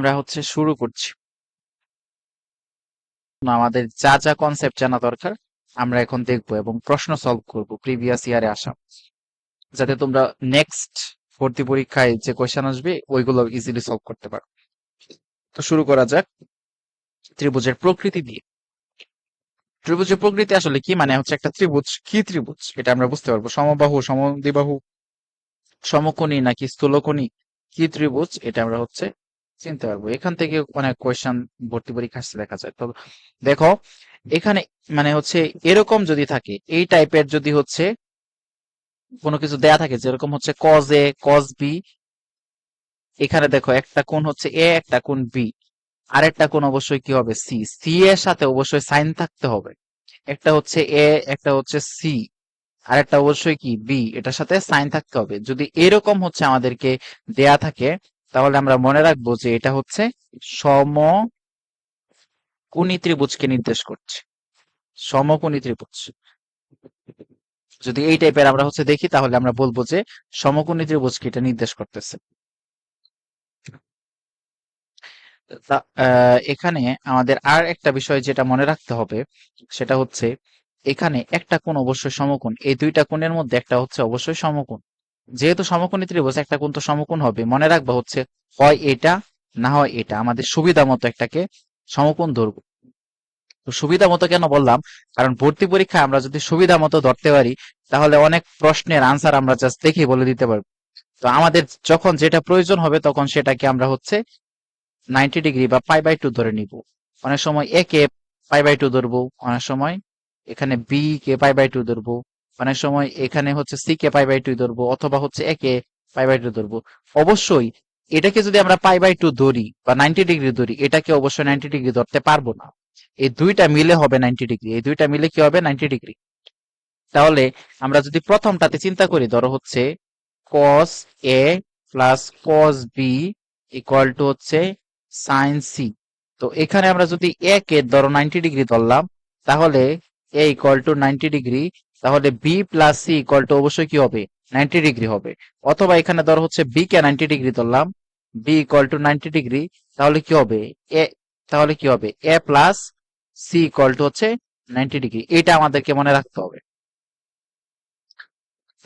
আমরা শুরু করছি। আমাদের যা যা কনসেপ্ট জানা দরকার আমরা এখন দেখবো এবং প্রশ্ন সলভ করব প্রিভিয়াস ইয়ারে আসা, যাতে তোমরা নেক্সট ভর্তি পরীক্ষায় যে কোয়েশ্চেন আসবে ওইগুলো ইজিলি সলভ করতে পারো। তো শুরু করা যাক ত্রিভুজের প্রকৃতি দিয়ে। ত্রিভুজের প্রকৃতি আসলে কি, মানে একটা ত্রিভুজ কি ত্রিভুজ এটা আমরা বুঝতে পারবো। সমবাহু, সমদ্বিবাহু, সমকোণী নাকি স্থূলকোণী, কি ত্রিভুজ এটা আমরা চিনতে পারবো। এখান থেকে অনেক কোয়েশ্চেন ভর্তি পরীক্ষা আসতে দেখা যায়। তো দেখো এখানে মানে এরকম যদি থাকে, এই টাইপের যদি কোনো কিছু দেয়া থাকে, যেরকম কজ এ কজ বি, এখানে দেখো একটা কোণ এ, একটা কোণ বি, আরেকটা কোণ অবশ্যই কি হবে, সি। সি এর সাথে অবশ্যই সাইন থাকতে হবে। একটা এ, একটা সি, আরেকটা অবশ্যই কি বি, এটার সাথে সাইন থাকতে হবে। যদি এরকম আমাদেরকে দেয়া থাকে, তাহলে আমরা মনে রাখবো যে এটা সমকোণী ত্রিভুজকে নির্দেশ করছে। সমকোণী ত্রিভুজ যদি এই টাইপের আমরা দেখি, তাহলে আমরা বলবো যে সমকোণী ত্রিভুজকে এটা নির্দেশ করতেছে। এখানে আমাদের আর একটা বিষয় যেটা মনে রাখতে হবে, সেটা এখানে একটা কোণ অবশ্যই সমকোণ, এই দুইটা কোণের মধ্যে একটা অবশ্যই সমকোণ। যেহেতু সমকোণী ত্রিভুজ, একটা কোণ তো সমকোণ হবে। মনে রাখবো হয় এটা না হয় এটা, আমাদের সুবিধা মতো একটাকে সমকোণ ধরবো। তো সুবিধা মতো কেন বললাম, কারণ ভর্তি পরীক্ষায় আমরা যদি সুবিধা মতো ধরতে পারি, তাহলে অনেক প্রশ্নের আনসার আমরা জাস্ট দেখেই বলে দিতে পারবো। তো আমাদের যখন যেটা প্রয়োজন হবে, তখন সেটাকে আমরা 90 ডিগ্রি বা π/2 ধরে নিব। অনেক সময় এ কে π/2 ধরবো, অনেক সময় এখানে বি কে π/2 ধরবো, অনেক সময় এখানে সি কে π/2 ধরবো, অথবা এ কে π/2 ধরবো। অবশ্যই এটাকে যদি আমরা π/2 ধরি বা 90 ডিগ্রি ধরি, এটাকে অবশ্যই 90 ডিগ্রি ধরতে পারবো না। এই দুইটা মিলে হবে 90 ডিগ্রি, এই দুইটা মিলে কি হবে 90 ডিগ্রি। তাহলে আমরা যদি প্রথমটাতে চিন্তা করি, ধরো cos A plus cos B equal to sine C. তো এখানে আমরা যদি এ কে ধরো 90 ডিগ্রি ধরলাম, তাহলে এ ইকুয়াল টু 90 ডিগ্রি, তাহলে B plus C equal to অবশ্যই কি হবে 90 ডিগ্রি হবে। অথবা এখানে ধরো বি কে 90 ডিগ্রি ধরলাম, বি ইকুয়াল টু 90 ডিগ্রি, তাহলে কি হবে এ, তাহলে কি হবে A plus C equal to 90 degree. এটা আমাদেরকে মনে রাখতে হবে।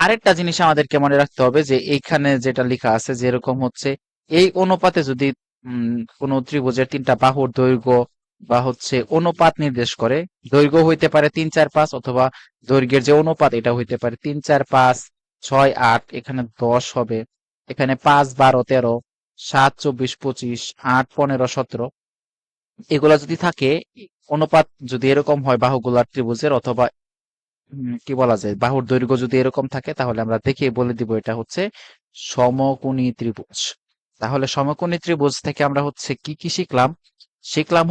আরেকটা জিনিস আমাদেরকে মনে রাখতে হবে যে এইখানে যেটা লেখা আছে, যেরকম এই অনুপাতে যদি কোনো ত্রিভুজের তিনটা বাহুর দৈর্ঘ্য বা অনুপাত নির্দেশ করে, দৈর্ঘ্য হইতে পারে 3, 4, 5, অথবা দৈর্ঘ্যের যে অনুপাত এটা হইতে পারে 3, 4, 5, 6, 8, এখানে 10 হবে, এখানে 5, 12, 13, 7, 24, 25, 8, 15, 17, এগুলা যদি থাকে, অনুপাত যদি এরকম হয় বাহুগুলার ত্রিভুজের, অথবা কি বলা যায়, বাহুর দৈর্ঘ্য যদি এরকম থাকে, তাহলে আমরা দেখে বলে দিব এটা সমকোণী ত্রিভুজ। তাহলে সমকোণী ত্রিভুজ থেকে আমরা কি কি শিখলাম? শিখলাম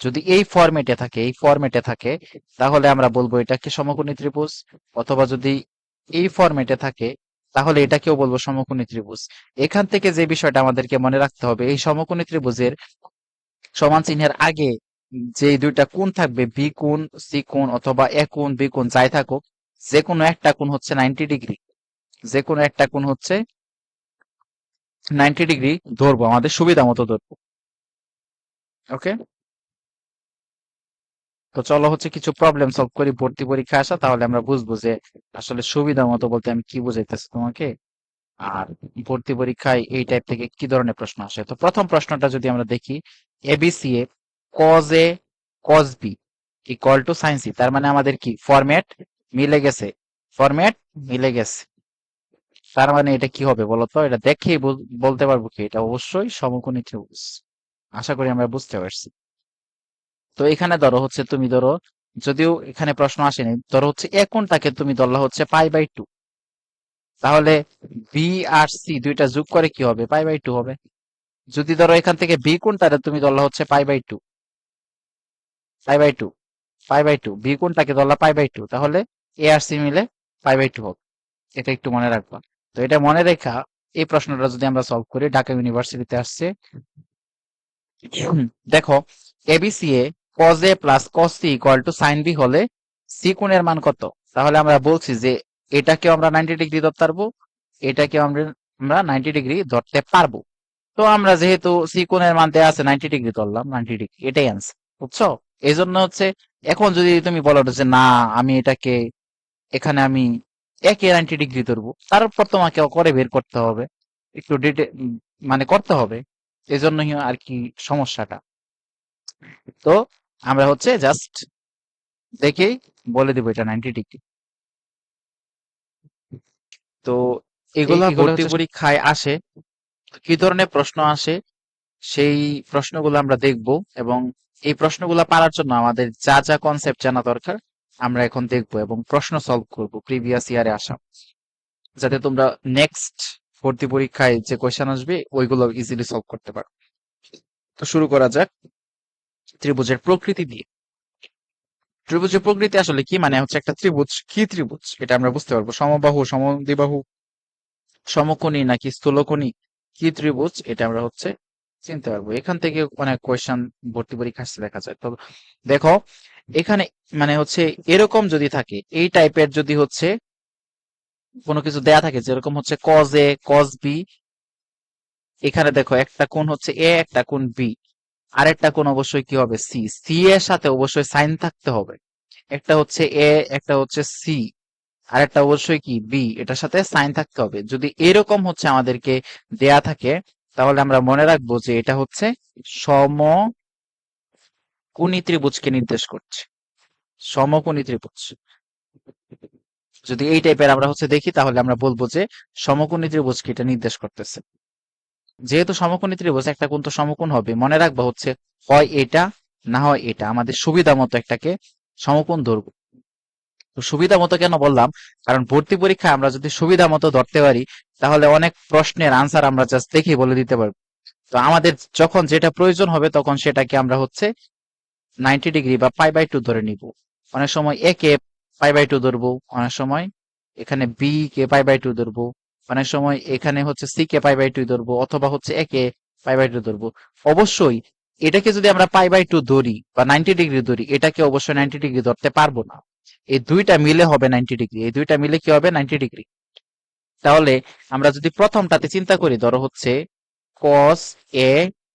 যদি এই ফরম্যাটে থাকে, এই ফরম্যাটে থাকে, তাহলে আমরা বলবো এটাকে সমকোণী ত্রিভুজ। অথবা যদি এই ফরম্যাটে থাকে, তাহলে এটাকেও বলবো সমকোণী ত্রিভুজ। এখান থেকে যে বিষয়টা আমাদেরকে মনে রাখতে হবে, এই সমকোণী ত্রিভুজের সমান চিহ্নের আগে যে দুইটা কোণ থাকবে, বি কোণ, সি কোণ, অথবা এ কোণ, বি কোণ, যাই থাকুক, যে কোনো একটা কোণ 90 ডিগ্রি, যে কোনো একটা কোণ 90 ডিগ্রি ধরবো, আমাদের সুবিধা মতো ধরবো। ওকে, তো চলো কিছু প্রবলেম সলভ করি ভর্তি পরীক্ষা আসা, তাহলে আমরা বুঝবো যে আসলে সুবিধা মতো বলতে আমি কি বুঝাইতেছি তোমাকে, আর ভর্তি পরীক্ষায় এই টাইপ থেকে কি ধরনের প্রশ্ন আসে। তো প্রথম প্রশ্নটা যদি আমরা দেখি, A B C A cos A cos B equal to sine C, তার মানে আমাদের কি ফরম্যাট মিলে গেছে, ফরম্যাট মিলে গেছে। তার মানে এটা কি হবে বলতো, এটা দেখেই বলতে পারবো কি এটা অবশ্যই সমকোণী ত্রিভুজ। আশা করি আমরা বুঝতে পারছি। তো এখানে ধরো তুমি ধরো, যদিও এখানে প্রশ্ন আসেনি, ধরো এ কোণটাকে তুমি ধরলা π/2, তাহলে বি আর সি দুইটা যোগ করে কি হবে π/2 হবে। যদি ধরো এখান থেকে বি কোণটারে তুমি ধরলা π/2, π/2, π/2, বি কোণটাকে ধরলা π/2, তাহলে এ আর সি মিলে π/2 হবে। এটা একটু মনে রাখবা। তো এটা মনে রেখা এই প্রশ্নটা যদি আমরা সলভ করি, ঢাকা ইউনিভার্সিটিতে আসছে। দেখো ABC A cos a plus cos c equal two sin b হলে সি কোণের মান কত? তাহলে আমরা বলছি যে এটাকেও আমরা 90 ডিগ্রি ধরতে পারবো, এটাকেও আমরা 90 ডিগ্রি ধরতে পারবো। তো আমরা যেহেতু সি কোণের মান দেয়া আছে 90 ডিগ্রি, ধরলাম 90 ডিগ্রি, এটাই অ্যান্সার। বুঝছো? এই জন্য হচ্ছে এখন যদি তুমি বলো যে না আমি এটাকে এখানে আমি একে 90 ডিগ্রি ধরবো, তারপর তোমাকে করে বের করতে হবে, একটু মানে করতে হবে। এই জন্যই আর কি সমস্যাটা। তো আমরা হচ্ছে জাস্ট দেখেই বলে দিব এটা 90 ডিগ্রি। তো এগুলা এগুলো ভর্তি হচ্ছে পরীক্ষায় আসে, কি ধরনের প্রশ্ন আসে সেই প্রশ্নগুলো আমরা দেখব, এবং এই প্রশ্নগুলো পারার জন্য আমাদের যা যা কনসেপ্ট জানা দরকার আমরা এখন দেখব, এবং প্রশ্ন সলভ করব প্রিভিয়াস ইয়ারে আসা, যাতে তোমরা নেক্সট ভর্তি পরীক্ষায় যে কোয়েশ্চেন আসবে ওইগুলো ইজিলি সলভ করতে পারো। তো শুরু করা যাক ত্রিভুজের প্রকৃতি দিয়ে। ত্রিভুজের প্রকৃতি আসলে কি, মানে হচ্ছে একটা ত্রিভুজ কি ত্রিভুজ এটা আমরা বুঝতে পারবো, সমবাহু, সমদ্বিবাহু, সমকোণী নাকি স্থূলকোণী, কি ত্রিভুজ এটা আমরা হচ্ছে চিনতে পারবো। এখান থেকে অনেক কোয়েশ্চেন ভর্তি পরীক্ষা আসতে দেখা যায়। তো দেখো এখানে মানে হচ্ছে এরকম যদি থাকে, এই টাইপের যদি হচ্ছে কোনো কিছু দেয়া থাকে, যেরকম হচ্ছে কজ এ কজ বি, এখানে দেখো একটা কোণ হচ্ছে এ, একটা কোণ বি, আরেকটা কোণ অবশ্যই কি হবে, সি। সি এর সাথে অবশ্যই সাইন থাকতে হবে, একটা হচ্ছে এ, একটা হচ্ছে সি, আর একটা অবশ্যই কি বি, এটার সাথে সাইন থাকতে হবে। যদি এরকম হচ্ছে আমাদেরকে দেয়া থাকে, তাহলে আমরা মনে রাখবো যে এটা হচ্ছে সমকোণী ত্রিভুজকে নির্দেশ করছে, সমকোণী ত্রিভুজ। যদি এই টাইপের আমরা হচ্ছে দেখি, তাহলে আমরা বলবো যে সমকোণী ত্রিভুজকে এটা নির্দেশ করতেছে। যেহেতু সমকোণী ত্রিভুজ, একটা কোণ তো সমকোণ হবে, মনে রাখবো হচ্ছে হয় এটা না হয় এটা, আমাদের সুবিধা মতো একটাকে সমকোণ ধরবো। তো সুবিধা মতো কেন বললাম, কারণ ভর্তি পরীক্ষায় আমরা যদি সুবিধা মতো ধরতে পারি, তাহলে অনেক প্রশ্নের আনসার আমরা জাস্ট দেখেই বলে দিতে পারবো। তো আমাদের যখন যেটা প্রয়োজন হবে তখন সেটাকে আমরা হচ্ছে 90 ডিগ্রি বা π/2 ধরে নিব। অনেক সময় এ কে π/2 ধরবো, অনেক সময় এখানে বি কে π/2 ধরবো, অনেক সময় এখানে হচ্ছে সি কে π/2 ধরবো, অথবা হচ্ছে এ কে π/2 ধরবো। অবশ্যই এটাকে যদি আমরা π/2 ধরি বা 90 ডিগ্রি ধরি, এটাকে অবশ্যই 90 ডিগ্রি ধরতে পারবো না। এই দুইটা মিলে হবে 90 ডিগ্রি, এই দুইটা মিলে কি হবে 90 ডিগ্রি। তাহলে আমরা যদি প্রথমটাতে চিন্তা করি, ধরো হচ্ছে cos a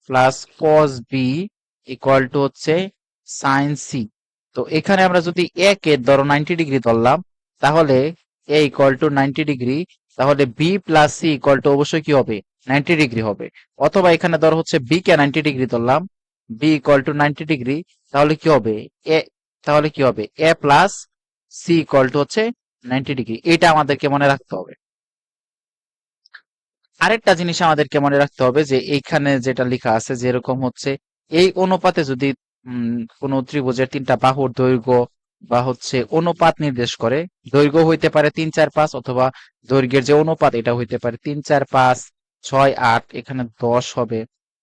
plus cos b equal to হচ্ছে sin c। তো এখানে আমরা যদি a কে ধরো 90 ডিগ্রি ধরলাম, তাহলে a ইকুয়াল টু 90 ডিগ্রি, তাহলে b plus c equal to অবশ্যই কি হবে 90 ডিগ্রি হবে। অথবা এখানে ধরো হচ্ছে b কে 90 ডিগ্রি ধরলাম, b ইকুয়াল টু 90 ডিগ্রি, তাহলে কি হবে a, তাহলে কি হবে a plus c equal to হচ্ছে 90 ডিগ্রি। এটা আমাদেরকে মনে রাখতে হবে। আরেকটা জিনিস আমাদেরকে মনে রাখতে হবে যে এইখানে যেটা লেখা আছে, যেরকম হচ্ছে এই অনুপাতে যদি কোন ত্রিভুজের তিনটা বাহুর দৈর্ঘ্য বা হচ্ছে অনুপাত নির্দেশ করে, দৈর্ঘ্য হইতে পারে 3, 4, 5, অথবা দৈর্ঘ্যের যে অনুপাত এটা হইতে পারে 3, 4, 5, 6, 8, এখানে 10 হবে,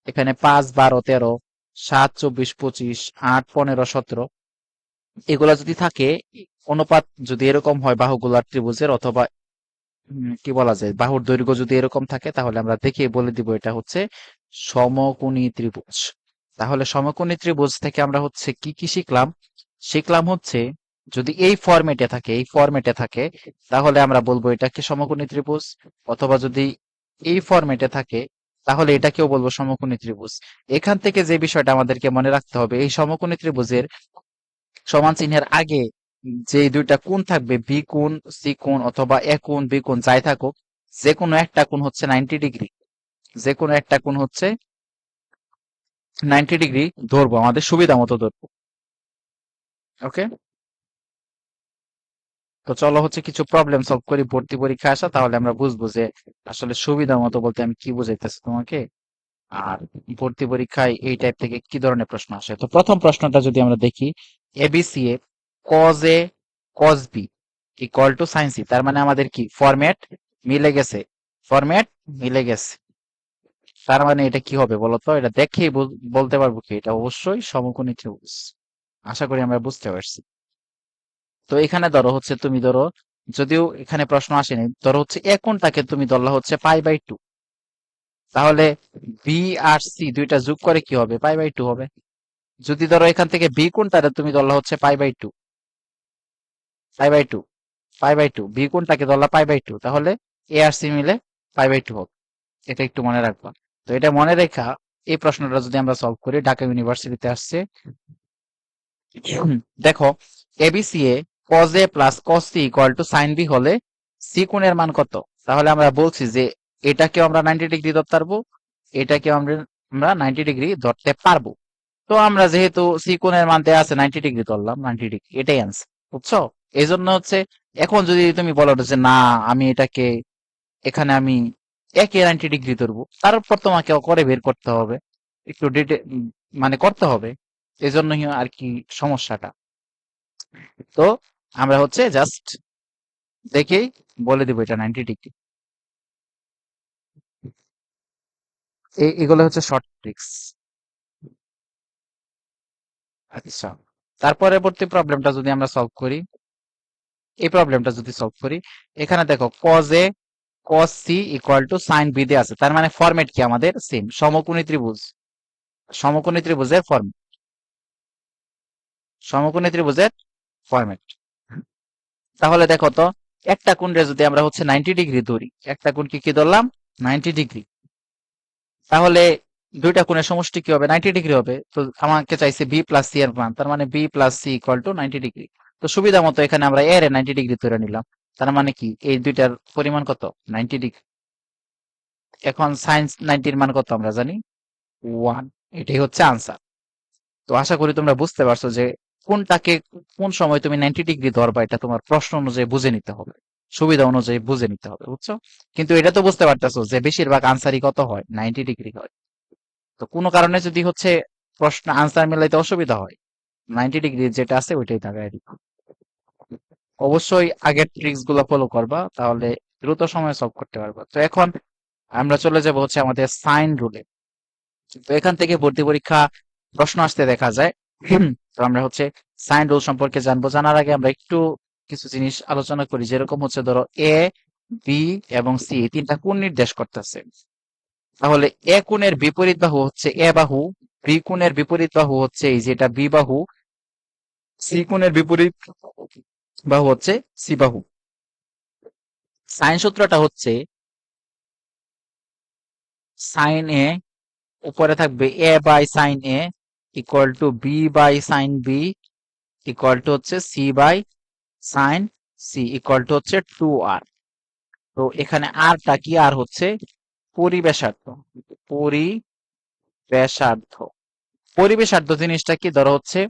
এখানে 5, 12, 13, 7, 24, 25, 8, 15, 17, এগুলা যদি থাকে, অনুপাত যদি এরকম হয় বাহুগুলার ত্রিভুজের, অথবা কি বলা যায় বাহুর দৈর্ঘ্য যদি এরকম থাকে, তাহলে আমরা দেখে বলে দিব এটা হচ্ছে সমকোণী ত্রিভুজ। তাহলে সমকোণী ত্রিভুজ থেকে আমরা হচ্ছে কি কি শিখলাম, শিখলাম হচ্ছে যদি এই ফরম্যাটে থাকে, এই ফরম্যাটে থাকে, তাহলে আমরা বলবো এটাকে সমকোণী ত্রিভুজ, অথবা যদি এই ফরম্যাটে থাকে তাহলে এটাকেও বলবো সমকোণী ত্রিভুজ। এখান থেকে যে বিষয়টা আমাদেরকে মনে রাখতে হবে, এই সমকোণী ত্রিভুজের সমান চিহ্নের আগে যে দুইটা কোণ থাকবে, বি কোণ, সি কোণ, অথবা এ কোণ, বি কোণ, যাই থাকুক, যে কোনো একটা কোণ হচ্ছে 90 ডিগ্রি, যে কোনো একটা কোণ হচ্ছে 90 ডিগ্রি ধরবো, আমাদের সুবিধা মতো ধরবো। ওকে, তো চলো হচ্ছে কিছু প্রবলেম সলভ করি ভর্তি পরীক্ষা আসা, তাহলে আমরা বুঝবো যে আসলে সুবিধা মতো বলতে আমি কি বুঝাইতেছি তোমাকে, আর ভর্তি পরীক্ষায় এই টাইপ থেকে কি ধরনের প্রশ্ন আসে। তো প্রথম প্রশ্নটা যদি আমরা দেখি, A B C A cos A cos B equal to sine C, তার মানে আমাদের কি ফরম্যাট মিলে গেছে, ফরম্যাট মিলে গেছে। তার মানে এটা কি হবে বলতো, এটা দেখেই বলতে পারবো কি এটা অবশ্যই সমকোণী ত্রিভুজ। আশা করি আমরা বুঝতে পারছি। তো এখানে ধরো হচ্ছে তুমি ধরো, যদিও এখানে প্রশ্ন আসেনি, ধরো হচ্ছে এ কোণটাকে তুমি ধরলা হচ্ছে π/2, তাহলে বি আর সি দুইটা যোগ করে কি হবে π/2 হবে। যদি ধরো এখান থেকে বি কোণটারে তুমি ধরলা হচ্ছে π/2, π/2, π/2, বি কোণটাকে ধরলা π/2, তাহলে এ আর সি মিলে π/2 হবে। এটা একটু মনে রাখবা। তো এটা মনে রেখা এই প্রশ্নটা যদি আমরা সলভ করি, ঢাকা ইউনিভার্সিটিতে আসছে। দেখো, ABC A cos a plus cos c equal two sin b হলে c কোণের মান কত? তাহলে আমরা বলছি যে এটাকেও আমরা 90 ডিগ্রি ধরতে পারবো, এটাকেও আমরা 90 ডিগ্রি ধরতে পারবো। তো আমরা যেহেতু c কোণের মান দেয়া আছে 90 ডিগ্রি ধরলাম, 90 ডিগ্রি এটাই আনসার। বুঝছো? এই জন্য হচ্ছে এখন যদি তুমি বলো যে না আমি এটাকে এখানে আমি একে 90 ডিগ্রি ধরবো, তারপর তোমাকে করে বের করতে হবে, একটু মানে করতে হবে। এই জন্যই আর কি সমস্যাটা। তো আমরা হচ্ছে জাস্ট দেখেই বলে দিব এটা 90 ডিগ্রি। এগুলো হচ্ছে শর্ট ট্রিক্স। আচ্ছা, তার পরবর্তী প্রবলেমটা যদি আমরা সলভ করি, এই প্রবলেমটা যদি সলভ করি, এখানে দেখো cos a cos c equal two sin b দিয়ে আছে, তার মানে ফরম্যাট কি আমাদের সেম, সমকোণী ত্রিভুজ, সমকোণী ত্রিভুজের ফরম্যাট, সমকোণী ত্রিভুজের ফরম্যাট। তাহলে দেখো তো, একটা কোণে যদি আমরা হচ্ছে 90 ডিগ্রি ধরি, একটা কোণকে কি ধরলাম 90 ডিগ্রি, তাহলে দুইটা কোণের সমষ্টি কি হবে 90 ডিগ্রি হবে। তো আমাকে চাইছে বি প্লাস সি এর মান, তার মানে B plus C equal to 90 degree. তো সুবিধা মতো এখানে আমরা এর 90 ডিগ্রি ধরে নিলাম, তার মানে কি এই দুইটার পরিমাণ কত 90 ডিগ্রি। এখন সাইন 90 এর মান কত আমরা জানি 1, এটাই হচ্ছে আনসার। তো আশা করি তোমরা বুঝতে পারছো যে কোনটাকে কোন সময় তুমি 90 ডিগ্রি ধরবা, এটা তোমার প্রশ্ন অনুযায়ী বুঝে নিতে হবে, সুবিধা অনুযায়ী বুঝে নিতে হবে, বুঝছো? কিন্তু এটা তো বুঝতে পারতেছো যে বেশিরভাগ আনসারই কত হয় 90 ডিগ্রি হয়। তো কোনো কারণে যদি হচ্ছে প্রশ্ন আনসার মিলাইতে অসুবিধা হয়, 90 ডিগ্রি যেটা আছে ওইটাই দাগায় দিবা। অবশ্যই আগের ট্রিক্স গুলো ফলো করবা, তাহলে দ্রুত সময়ে সলভ করতে পারবা। তো এখন আমরা চলে যাব হচ্ছে আমাদের সাইন রুলে। তো এখান থেকে ভর্তি পরীক্ষা প্রশ্ন আসতে দেখা যায়। তো আমরা হচ্ছে সাইন রুল সম্পর্কে জানবো। জানার আগে আমরা একটু কিছু জিনিস আলোচনা করি, যেরকম হচ্ছে ধরো এ, বি এবং সি তিনটা কোণ নির্দেশ করতেছে। তাহলে এ কোণের বিপরীত বাহু হচ্ছে এ বাহু, বি কোণের বিপরীত বাহু হচ্ছে এই যেটা বি বাহু, সি কোণের বিপরীত বাহু হচ্ছে সি বাহু। সাইন সূত্রটা হচ্ছে সাইন এ উপরে থাকবে A by sine A equal to B by sine B equal to হচ্ছে C by sine C equal to হচ্ছে 2r। তো এখানে আরটা কি, আর হচ্ছে পরিবেশার্ধ, পরিবেশার্ধ। পরিবেশার্ধ জিনিসটা কি, ধরো হচ্ছে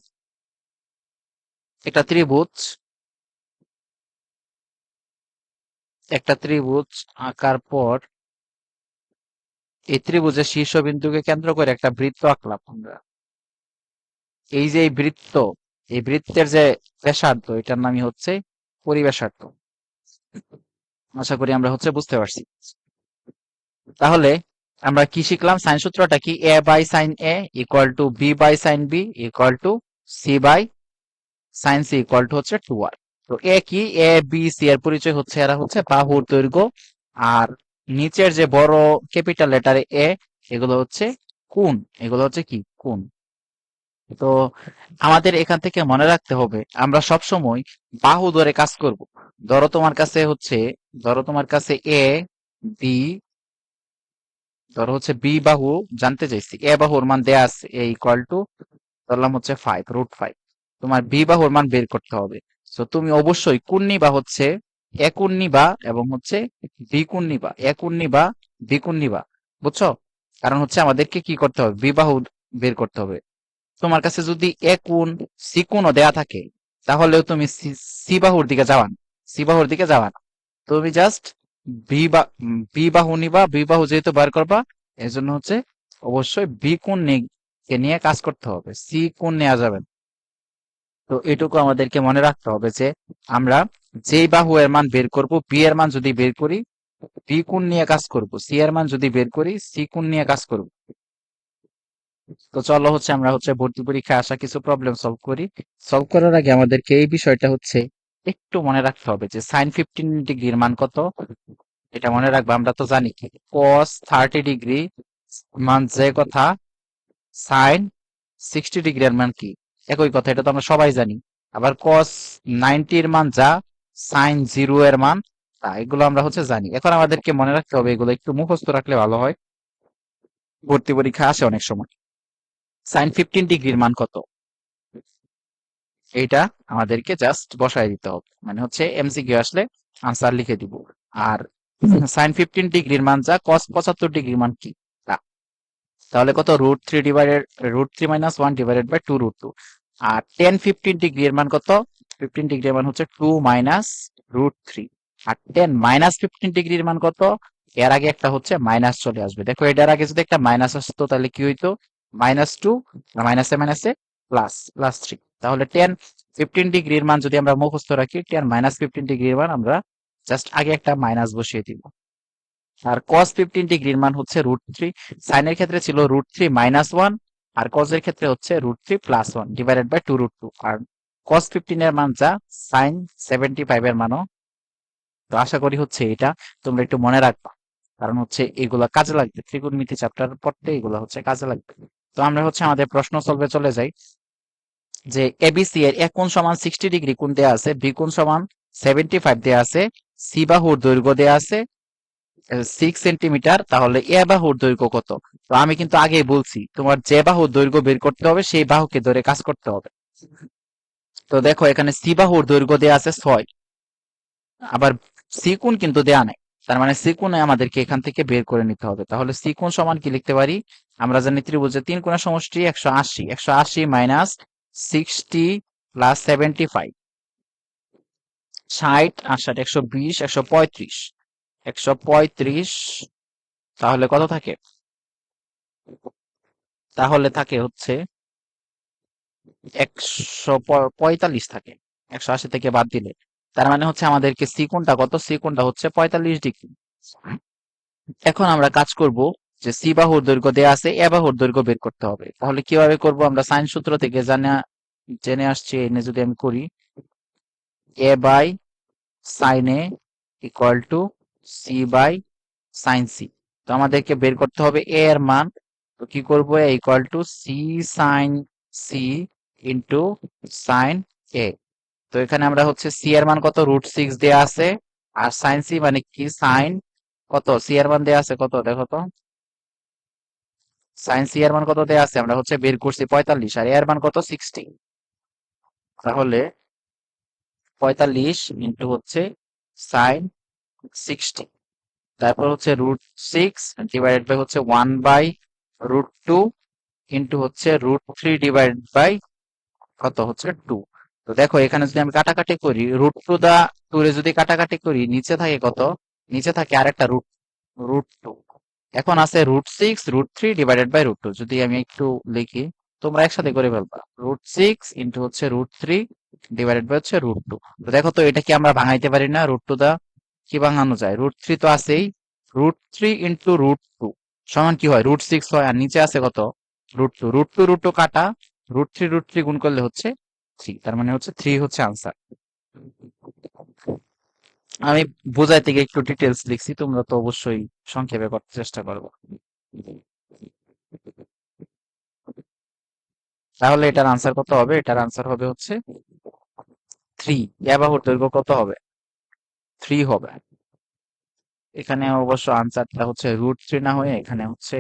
একটা ত্রিভুজ, একটা ত্রিভুজ আঁকার পর এই ত্রিভুজের শীর্ষবিন্দুকে কেন্দ্র করে একটা বৃত্ত আঁকলাম আমরা। এই যে এই বৃত্ত, এই বৃত্তের যে ব্যাসার্ধ এটার নামই হচ্ছে পরিবেশার্ধ। আশা করি আমরা হচ্ছে বুঝতে পারছি। তাহলে আমরা কি শিখলাম, সাইন সূত্রটা কি, A by sine A equal to B by sine B equal to C by sine C equal to হচ্ছে 2r। তো এ কি, এ বি সি এর পরিচয় হচ্ছে এরা হচ্ছে বাহুর দৈর্ঘ্য, আর নিচের যে বড় ক্যাপিটাল লেটারে এ এগুলো হচ্ছে কোণ, এগুলো হচ্ছে কি কোণ। তো আমাদের এখান থেকে মনে রাখতে হবে আমরা সব সময় বাহু ধরে কাজ করব। ধরো তোমার কাছে হচ্ছে, ধরো তোমার কাছে এ বি, ধরো হচ্ছে বি বাহু জানতে চাইছি, এ বাহুর মান দেয়া আছে এ ইকুয়াল টু ধরলাম হচ্ছে 5 √5, তোমার বি বাহুর মান বের করতে হবে। তো তুমি অবশ্যই কোণ নিবা হচ্ছে এ কোণ নিবা এবং হচ্ছে বি কোণ নিবা, এ কোণ নিবা বি কোণ নিবা, বুঝছো? কারণ হচ্ছে আমাদেরকে কি করতে হবে, বি বাহু বের করতে হবে। তোমার কাছে যদি এ কোণ সি কোণও দেয়া থাকে, তাহলেও তুমি সি বাহুর দিকে যাওয়া না, সি বাহুর দিকে যাওয়া না, তুমি জাস্ট বি বাহু নিবা, বি বাহু যেহেতু বার করবা, এজন্য হচ্ছে অবশ্যই বি কোণ কে নিয়ে কাজ করতে হবে, সি কোণ নেওয়া যাবে না। তো এটুকু আমাদেরকে মনে রাখতে হবে যে আমরা যেই বাহু এর মান বের করব, বি এর মান যদি বের করি বি কোণ নিয়ে কাজ করব, সি এর মান যদি বের করি সি কোণ নিয়ে কাজ করব। তো চলো হচ্ছে আমরা হচ্ছে ভর্তি পরীক্ষায় আসা কিছু প্রবলেম সলভ করি। সলভ করার আগে আমাদেরকে এই বিষয়টা হচ্ছে একটু মনে রাখতে হবে যে সাইন 15 ডিগ্রির মান কত, এটা মনে রাখবো। আমরা তো জানি cos 30 ডিগ্রি মান যে কথা, সাইন 60 ডিগ্রি এর মান কি একই কথা, এটা তো আমরা সবাই জানি। আবার cos 90 এর মান যা, সাইন 0 এর মান তা, এগুলো আমরা হচ্ছে জানি। এখন আমাদেরকে মনে রাখতে হবে, এগুলো একটু মুখস্থ রাখলে ভালো হয়। ভর্তি পরীক্ষা আসে অনেক সময়। সাইন 15 ডিগ্রির মান কত? এইটা আমাদেরকে জাস্ট বসায় দিতে হবে, মানে হচ্ছে এমসিকিউ আসলে আনসার লিখে দিব। আর সাইন 15 ডিগ্রির মান যা, কস 75 ডিগ্রির মান কি তা। তাহলে কত? √3 - 1/2 আর টেন 15 ডিগ্রির মান কত? 15 ডিগ্রির মান হচ্ছে 2 - √3। আর 10 - 15 ডিগ্রির মান কত? এর আগে একটা হচ্ছে মাইনাস চলে আসবে। দেখো এটার আগে যদি একটা মাইনাস আসতো তাহলে কি হইতো? -2, মাইনাসে মাইনাসে প্লাস 3। তাহলে 10 15 ডিগ্রির মান যদি আমরা মুখস্থ রাখি, 10 - 15 ডিগ্রির মান আমরা জাস্ট আগে একটা মাইনাস বসিয়ে দিব। আর cos 15 ডিগ্রির মান হচ্ছে √3। সাইনের ক্ষেত্রে ছিল √3 - 1, আর cos এর ক্ষেত্রে হচ্ছে √3 + 1 /2√2। আর cos 15 এর মান যা, সাইন 75 এর মানও। তো আশা করি হচ্ছে এটা তোমরা একটু মনে রাখবা, কারণ হচ্ছে এগুলা কাজে লাগবে, ত্রিকোণমিতি চ্যাপ্টার পড়তে এগুলা হচ্ছে কাজে লাগবে। তো আমরা হচ্ছে আমাদের প্রশ্ন সলভে চলে যাই। যে এবিসি এর এক কোণ সমান 60 ডিগ্রি কোণ দেয়া আছে, বি কোণ সমান 75 দেয়া আছে, সি বাহুর দৈর্ঘ্য দেয়া আছে 6 সেন্টিমিটার, তাহলে এ বাহুর দৈর্ঘ্য কত? তো আমি কিন্তু আগেই বলছি, তোমার যে বাহুর দৈর্ঘ্য বের করতে হবে সেই বাহুকে ধরে কাজ করতে হবে। তো দেখো এখানে সি বাহুর দৈর্ঘ্য দেয়া আছে 6, আবার সি কোণ কিন্তু দেয়া নাই। তার মানে সি কোণে আমাদেরকে এখান থেকে বের করে নিতে হবে। তাহলে সি কোণ সমান কি লিখতে পারি? আমরা জানি ত্রিভুজের তিন কোণের সমষ্টি 180, 180 মাইনাস 60 প্লাস 75, 60 আর 60 120, 135, 135। তাহলে কত থাকে? তাহলে থাকে হচ্ছে 145 থাকে 180 থেকে বাদ দিলে। তার মানে হচ্ছে আমাদেরকে সি কোণটা কত? সি কোণটা হচ্ছে 45 ডিগ্রি। এখন আমরা কাজ করব যে সি বাহুর দৈর্ঘ্য দেয়া আছে, এ বাহুর দৈর্ঘ্য বের করতে হবে। তাহলে কিভাবে করব? আমরা সাইন সূত্র থেকে জেনে আসছি, এনে যদি আমি করি, A by sine A equal to C by sine C. তো আমাদেরকে বের করতে হবে এ এর মান। তো কি করব? A equal to C sine C into sine A. তো এখানে আমরা হচ্ছে সি এর মান কত? √6 দেয়া আছে। আর সাইন সি মানে কি? সাইন কত? সি এর মান দেয়া আছে কত দেখো তো। সাইন সি এর মান কত দেয়া আছে? আমরা হচ্ছে বের করছি 45, আর এর মান কত? 60। তাহলে 45 ইন্টু হচ্ছে সাইন 60, তারপর হচ্ছে √6 ডিভাইডেড বাই হচ্ছে 1/√2 ইন্টু হচ্ছে √3 ডিভাইডেড বাই কত? হচ্ছে 2। তো দেখো এখানে যদি আমি কাটাকাটি করি, √2 রে যদি কাটাকাটি করি, নিচে থাকে কত? নিচে থাকে আরেকটা √2। এখন আছে √6 √3 ডিভাইডেড বাই √2। যদি আমি একটু লিখি, তোমরা একসাথে করে ফেলবা, √6 ইন্টু হচ্ছে √3 ডিভাইডেড বাই হচ্ছে √2। তো দেখো তো এটা কি আমরা ভাঙাইতে পারি না? √2 কি ভাঙানো যায়? √3 তো আছেই, √3 ইন্টু √2 সমান কি হয়? √6 হয়, আর নিচে আছে কত? √2। √2 কাটা, √3 গুণ করলে হচ্ছে 3। তার মানে হচ্ছে 3 হচ্ছে আনসার। আমি বোঝাইতে গিয়ে একটু ডিটেলস লিখছি, তোমরা তো অবশ্যই সংক্ষেপে করতে চেষ্টা করবো। তাহলে এটার আনসার কত হবে? এটার আনসার হবে হচ্ছে 3। বাহুর দৈর্ঘ্য কত হবে? 3 হবে। এখানে অবশ্য আনসারটা হচ্ছে √3 না হয়ে এখানে হচ্ছে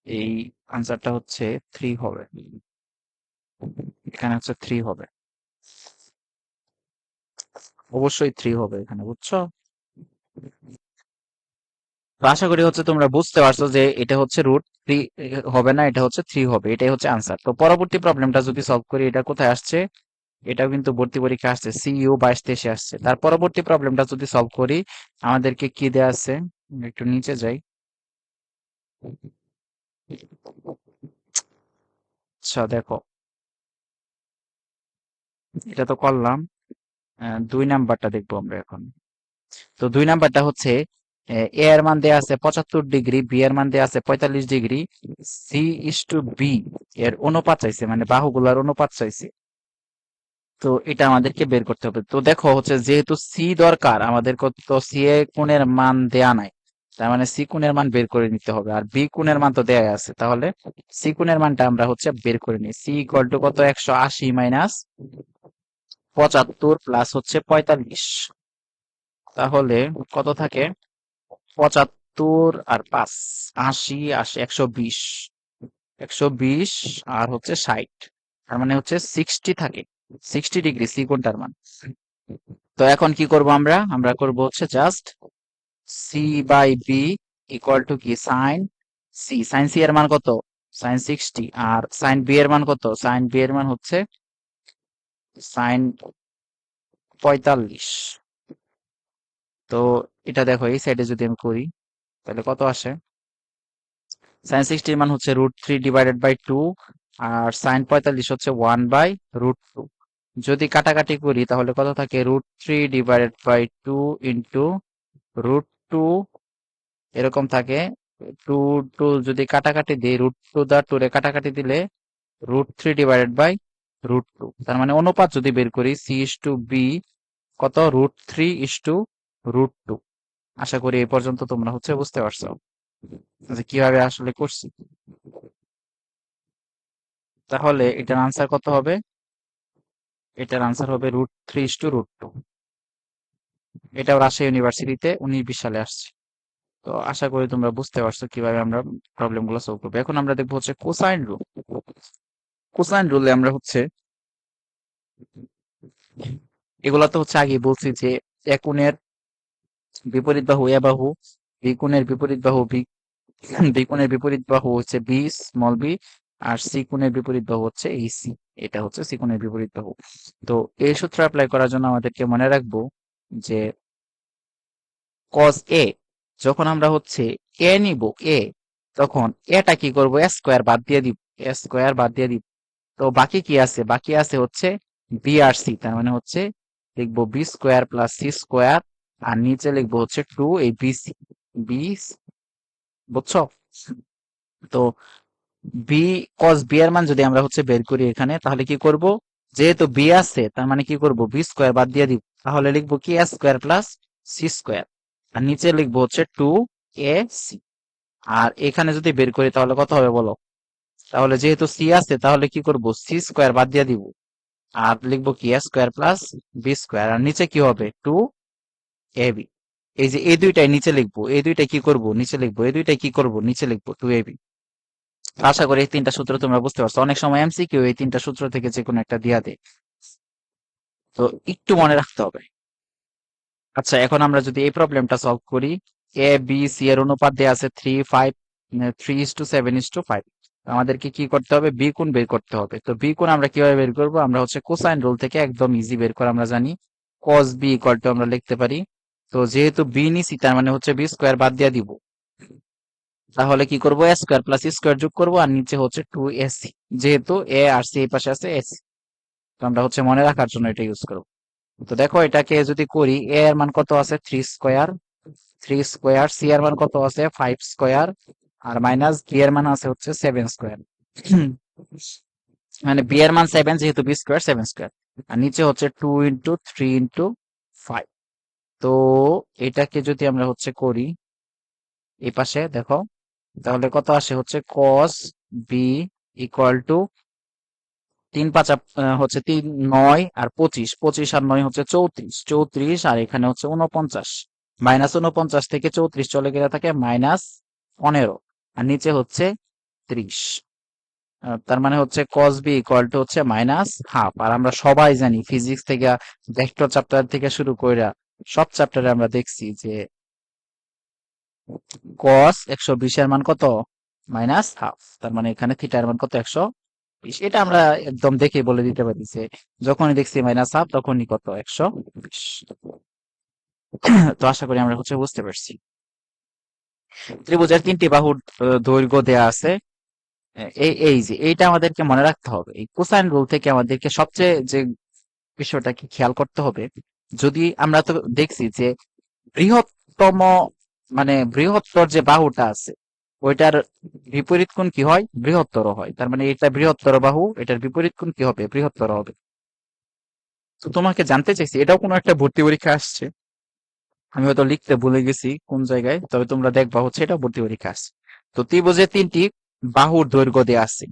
এই আনসারটা হচ্ছে 3 হবে। এখানে হচ্ছে 3 হবে, অবশ্যই 3 হবে এখানে, বুঝছো? তো আশা করি হচ্ছে তোমরা বুঝতে পারছো যে এটা হচ্ছে √3 হবে না, এটা হচ্ছে 3 হবে। এটাই হচ্ছে আনসার। তো পরবর্তী প্রবলেমটা যদি সলভ করি, এটা কোথায় আসছে? এটাও কিন্তু ভর্তি পরীক্ষা আসছে, সিইউ 22-23 আসছে। তার পরবর্তী প্রবলেমটা যদি সলভ করি, আমাদেরকে কি দেয়া আছে? একটু নিচে যাই। আচ্ছা দেখো, এটা তো করলাম। 2 নাম্বারটা দেখবো আমরা এখন। তো 2 নাম্বারটা হচ্ছে এ এর মান দেয়া আছে 75 ডিগ্রি, বি এর মান দেয়া আছে 45 degree, C is to B এর অনুপাত চাইছে, মানে বাহুগুলার অনুপাত চাইছে। তো এটা আমাদেরকে বের করতে হবে। তো দেখো হচ্ছে যেহেতু সি দরকার আমাদের, তো সি এ কোণের মান দেয়া নাই, তার মানে সি কোণের মান বের করে নিতে হবে। আর বি কোণের মান তো দেয়া আছে, তাহলে সি কোণের মানটা আমরা হচ্ছে বের করে নিই। সি ইকুয়াল টু কত? 180 মাইনাস 75 প্লাস হচ্ছে 45। তাহলে কত থাকে? 75 70 আর 5 80 120 120 আর হচ্ছে 60, তার মানে হচ্ছে 60 থাকে, 60 ডিগ্রি সি কোণটার মান। তো এখন কি করব আমরা আমরা করব হচ্ছে just C by B equal to কি সাইন সি এর মান কত, সাইন 60, আর সাইন বি এর মান কত, সাইন বি এর মান হচ্ছে সাইন 45। তো এটা দেখো এই সাইডে যদি আমি করি তাহলে কত আসে, সাইন 60 এর মান হচ্ছে √3/2, আর সাইন 45 হচ্ছে 1/√2। যদি কাটাকাটি করি তাহলে কত থাকে, √3/2 ইন্টু √2 এরকম থাকে। টু টু যদি কাটাকাটি দিই, √2 রে কাটাকাটি দিলে √3/√2, তার মানে অনুপাত যদি বের করি C/B কত, √3/√2। আশা করি এই পর্যন্ত তোমরা হচ্ছে বুঝতে পারছো যে কিভাবে আসলে করছি। তাহলে এটার আনসার কত হবে, এটার আনসার হবে √3/√2। এটাও রাজশাহী ইউনিভার্সিটিতে 19-20 সালে আসছে। তো আশা করি তোমরা বুঝতে পারছো কিভাবে আমরা প্রবলেম গুলো সলভ করবো। এখন আমরা দেখবো হচ্ছে কোসাইন রুল। কোসাইন রুলে আমরা হচ্ছে এগুলা তো হচ্ছে আগে বলছি যে এক কোণের বিপরীত বাহু এ বাহু, বি কোণের বিপরীত বাহু বি কোণের বিপরীত বাহু হচ্ছে বি স্মল বি, আর সি কোণের বিপরীত বাহু হচ্ছে এই সি, এটা হচ্ছে সি কোণের বিপরীত বাহু। তো এই সূত্র অ্যাপ্লাই করার জন্য আমাদেরকে মনে রাখবো যে cos এ, যখন আমরা হচ্ছে এ নিব এ, তখন এটা কি করব, স্কোয়ার বাদ দিয়ে দিব, স্কোয়ার বাদ দিয়ে দিব। তো বাকি কি আছে, বাকি আছে হচ্ছে বি আর সি, তার মানে হচ্ছে লিখবো বি² + সি², আর নিচে লিখবো হচ্ছে 2 এই বিসি, বি, বুঝছো? তো বি, cos বি এর মান যদি আমরা হচ্ছে বের করি এখানে, তাহলে কি করব, যেহেতু বি আছে তার মানে কি করব, বি² বাদ দিয়ে দিব, তাহলে লিখবো কি A² + সি², আর নিচে লিখবো হচ্ছে 2ac। আর এখানে যদি বের করি তাহলে কত হবে বলো, তাহলে যেহেতু সি আছে তাহলে কি করব, সি² বাদ দিয়ে দিব, আর লিখবো কি A² + বি², আর নিচে কি হবে 2ab। এই যে এই দুইটাই নিচে লিখবো, এই দুইটাই কি করব, নিচে লিখবো, এই দুইটাই কি করব, নিচে লিখবো 2ab। আশা করি এই তিনটা সূত্র তোমরা বুঝতে পারছো। অনেক সময় এমসিকিউ এই তিনটা সূত্র থেকে যে কোনো একটা দিয়া দেয়, তো একটু মনে রাখতে হবে। আচ্ছা, এখন আমরা যদি এই প্রবলেমটা সলভ করি, এ বি সি এর অনুপাত দেয়া আছে 3:7:5। আমাদেরকে কি করতে হবে, বি কোণ বের করতে হবে। তো বি কোণ আমরা কিভাবে বের করব, আমরা হচ্ছে কোসাইন রুল থেকে একদম ইজি বের করা আমরা জানি। cos b = আমরা লিখতে পারি, তো যেহেতু বি নিছি তার মানে হচ্ছে বি² বাদ দিয়ে দিব, তাহলে কি করব, A² + সি² যোগ করব, আর নিচে হচ্ছে 2ac, যেহেতু এ আর সি এই পাশে আছে এসি। তো আমরা হচ্ছে মনে রাখার জন্য এটা ইউজ করব। তো দেখো এটাকে যদি করি, এ এর মান কত আছে 3², সি এর মান কত আছে 5², আর মাইনাস বি এর মান আছে হচ্ছে 7²। মানে বি এর মান 7, যেহেতু বি² 7², আর নিচে হচ্ছে 2 × 3 × 5। তো এটাকে যদি আমরা হচ্ছে করি এই পাশে দেখো, তাহলে কত আসে হচ্ছে cos b = 3×5 হচ্ছে 9 আর 25, 25 আর 9 হচ্ছে 34, 34 আর এখানে হচ্ছে 49, -49 থেকে 34 চলে গেলে থাকে -15, আর নিচে হচ্ছে 30। তার মানে হচ্ছে cos b = হচ্ছে -1/2। আর আমরা সবাই জানি ফিজিক্স থেকে, ভেক্টর চ্যাপ্টার থেকে শুরু করে সব চ্যাপ্টারে আমরা দেখছি যে cos 120 এর মান কত, -1/2। তার মানে এখানে থিটা এর মান কত, 120। এটা আমরা একদম দেখে বলে দিতে পারি যে যখনই দেখছি -1/2 তখনই কত, 120। তো আশা করি আমরা হচ্ছে বুঝতে পারছি। ত্রিভুজের 3টি বাহুর দৈর্ঘ্য দেয়া আছে। এই যে এইটা আমাদেরকে মনে রাখতে হবে। এই কোসাইন রুল থেকে আমাদেরকে সবচেয়ে যে বিষয়টাকে খেয়াল করতে হবে, যদি আমরা তো দেখছি যে বৃহত্তম, মানে বৃহত্তর যে বাহুটা আছে ওইটার বিপরীত কোণ কি হয়, বৃহত্তর হয়। তার মানে এটা বৃহত্তর বাহু, এটার বিপরীত কোণ কি হবে, বৃহত্তর হবে। তো তোমাকে জানতে চাইছি, এটাও কোনো একটা ভর্তি পরীক্ষা আসছে, আমি হয়তো লিখতে ভুলে গেছি কোন জায়গায়, তবে তোমরা দেখবা হচ্ছে এটা ভর্তি পরীক্ষা আসছে। তো ত্রিভুজের 3টি বাহুর দৈর্ঘ্য দেয়া আছে,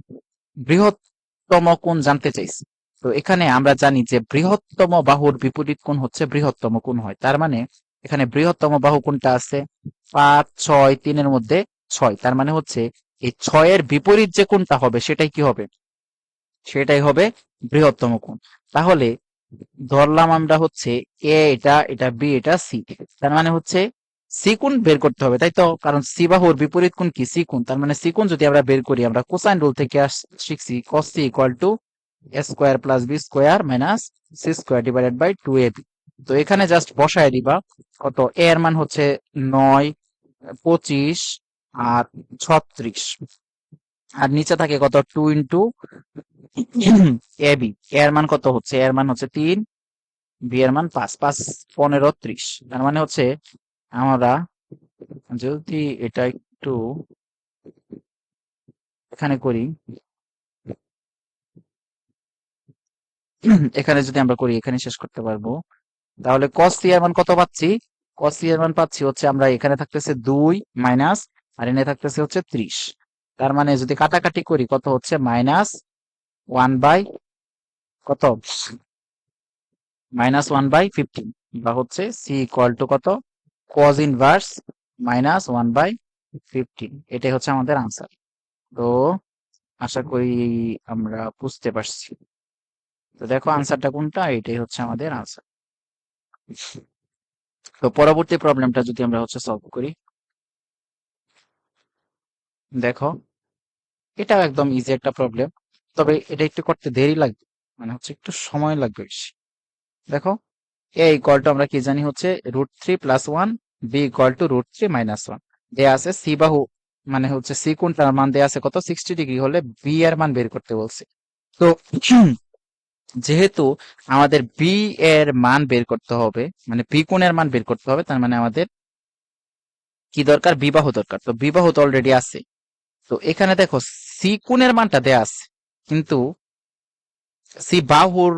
বৃহত্তম কোণ জানতে চাইছি। তো এখানে আমরা জানি যে বৃহত্তম বাহুর বিপরীত কোণ হচ্ছে বৃহত্তম কোণ হয়। তার মানে এখানে বৃহত্তম বাহু কোনটা আছে? 5 6 3 এর মধ্যে 6, তার মানে হচ্ছে এই 6 এর বিপরীত যে কোনটা হবে সেটাই কি হবে? সেটাই হবে বৃহত্তম কোণ। তাহলে ধরলাম আমরা হচ্ছে এ এটা, এটা বি, এটা সি, তার মানে হচ্ছে সি কোণ বের করতে হবে, তাই তো? কারণ সি বাহুর বিপরীত কোণ কি? সি কোণ। তার মানে সি কোণ যদি আমরা বের করি, আমরা কোসাইন রুল থেকে শিখছি cos c equal to A square plus B square minus C square divided by 2ab। তো এখানে জাস্ট বসায় দিবা কত, এ এর মান হচ্ছে 9, 25 আর 36, আর নিচে থাকে কত, 2 ইন্টু এ বি। এর মান কত হচ্ছে? এর মান হচ্ছে 3, বি এর মান 5, 5 15 30। তার মানে হচ্ছে আমরা যদি এটা একটু এখানে করি, এখানে যদি আমরা করি এখানে শেষ করতে পারবো। তাহলে cos c এর মান কত পাচ্ছি? cos c এর মান পাচ্ছি হচ্ছে, আমরা এখানে থাকতেছে 2 মাইনাস, আর এখানে থাকতেছে হচ্ছে 30। তার মানে যদি কাটাকাটি করি কত হচ্ছে? মাইনাস 1 বাই কত, -1/15, বা হচ্ছে c ইকুয়াল টু কত, cos ইনভার্স -1/15। এটাই হচ্ছে আমাদের আনসার। তো আশা করি আমরা বুঝতে পারছি। তো দেখো আনসারটা কোনটা, এটাই হচ্ছে আমাদের আনসার। তো পরবর্তী প্রবলেমটা যদি আমরা হচ্ছে সলভ করি, দেখো এটাও একদম ইজি একটা প্রবলেম, তবে এটা একটু করতে দেরি লাগবে, মানে হচ্ছে একটু সময় লাগবে বেশি। দেখো এ ইকুয়াল টু আমরা কি জানি হচ্ছে √3 + 1, বি ইকুয়াল টু √3 - 1 দেয়া আছে। সি বাহু মানে হচ্ছে সি কোণটার মান দেয়া আছে কত, 60 ডিগ্রি হলে বি এর মান বের করতে বলছে। তো যেহেতু আমাদের বি এর মান বের করতে হবে, মানে বি কোণের মান বের করতে হবে, তার মানে আমাদের কি দরকার? বিবাহু দরকার। তো বিবাহু তো অলরেডি আছে। তো এখানে দেখো সি কোণের মানটা দেয়া আছে, কিন্তু সি বাহুর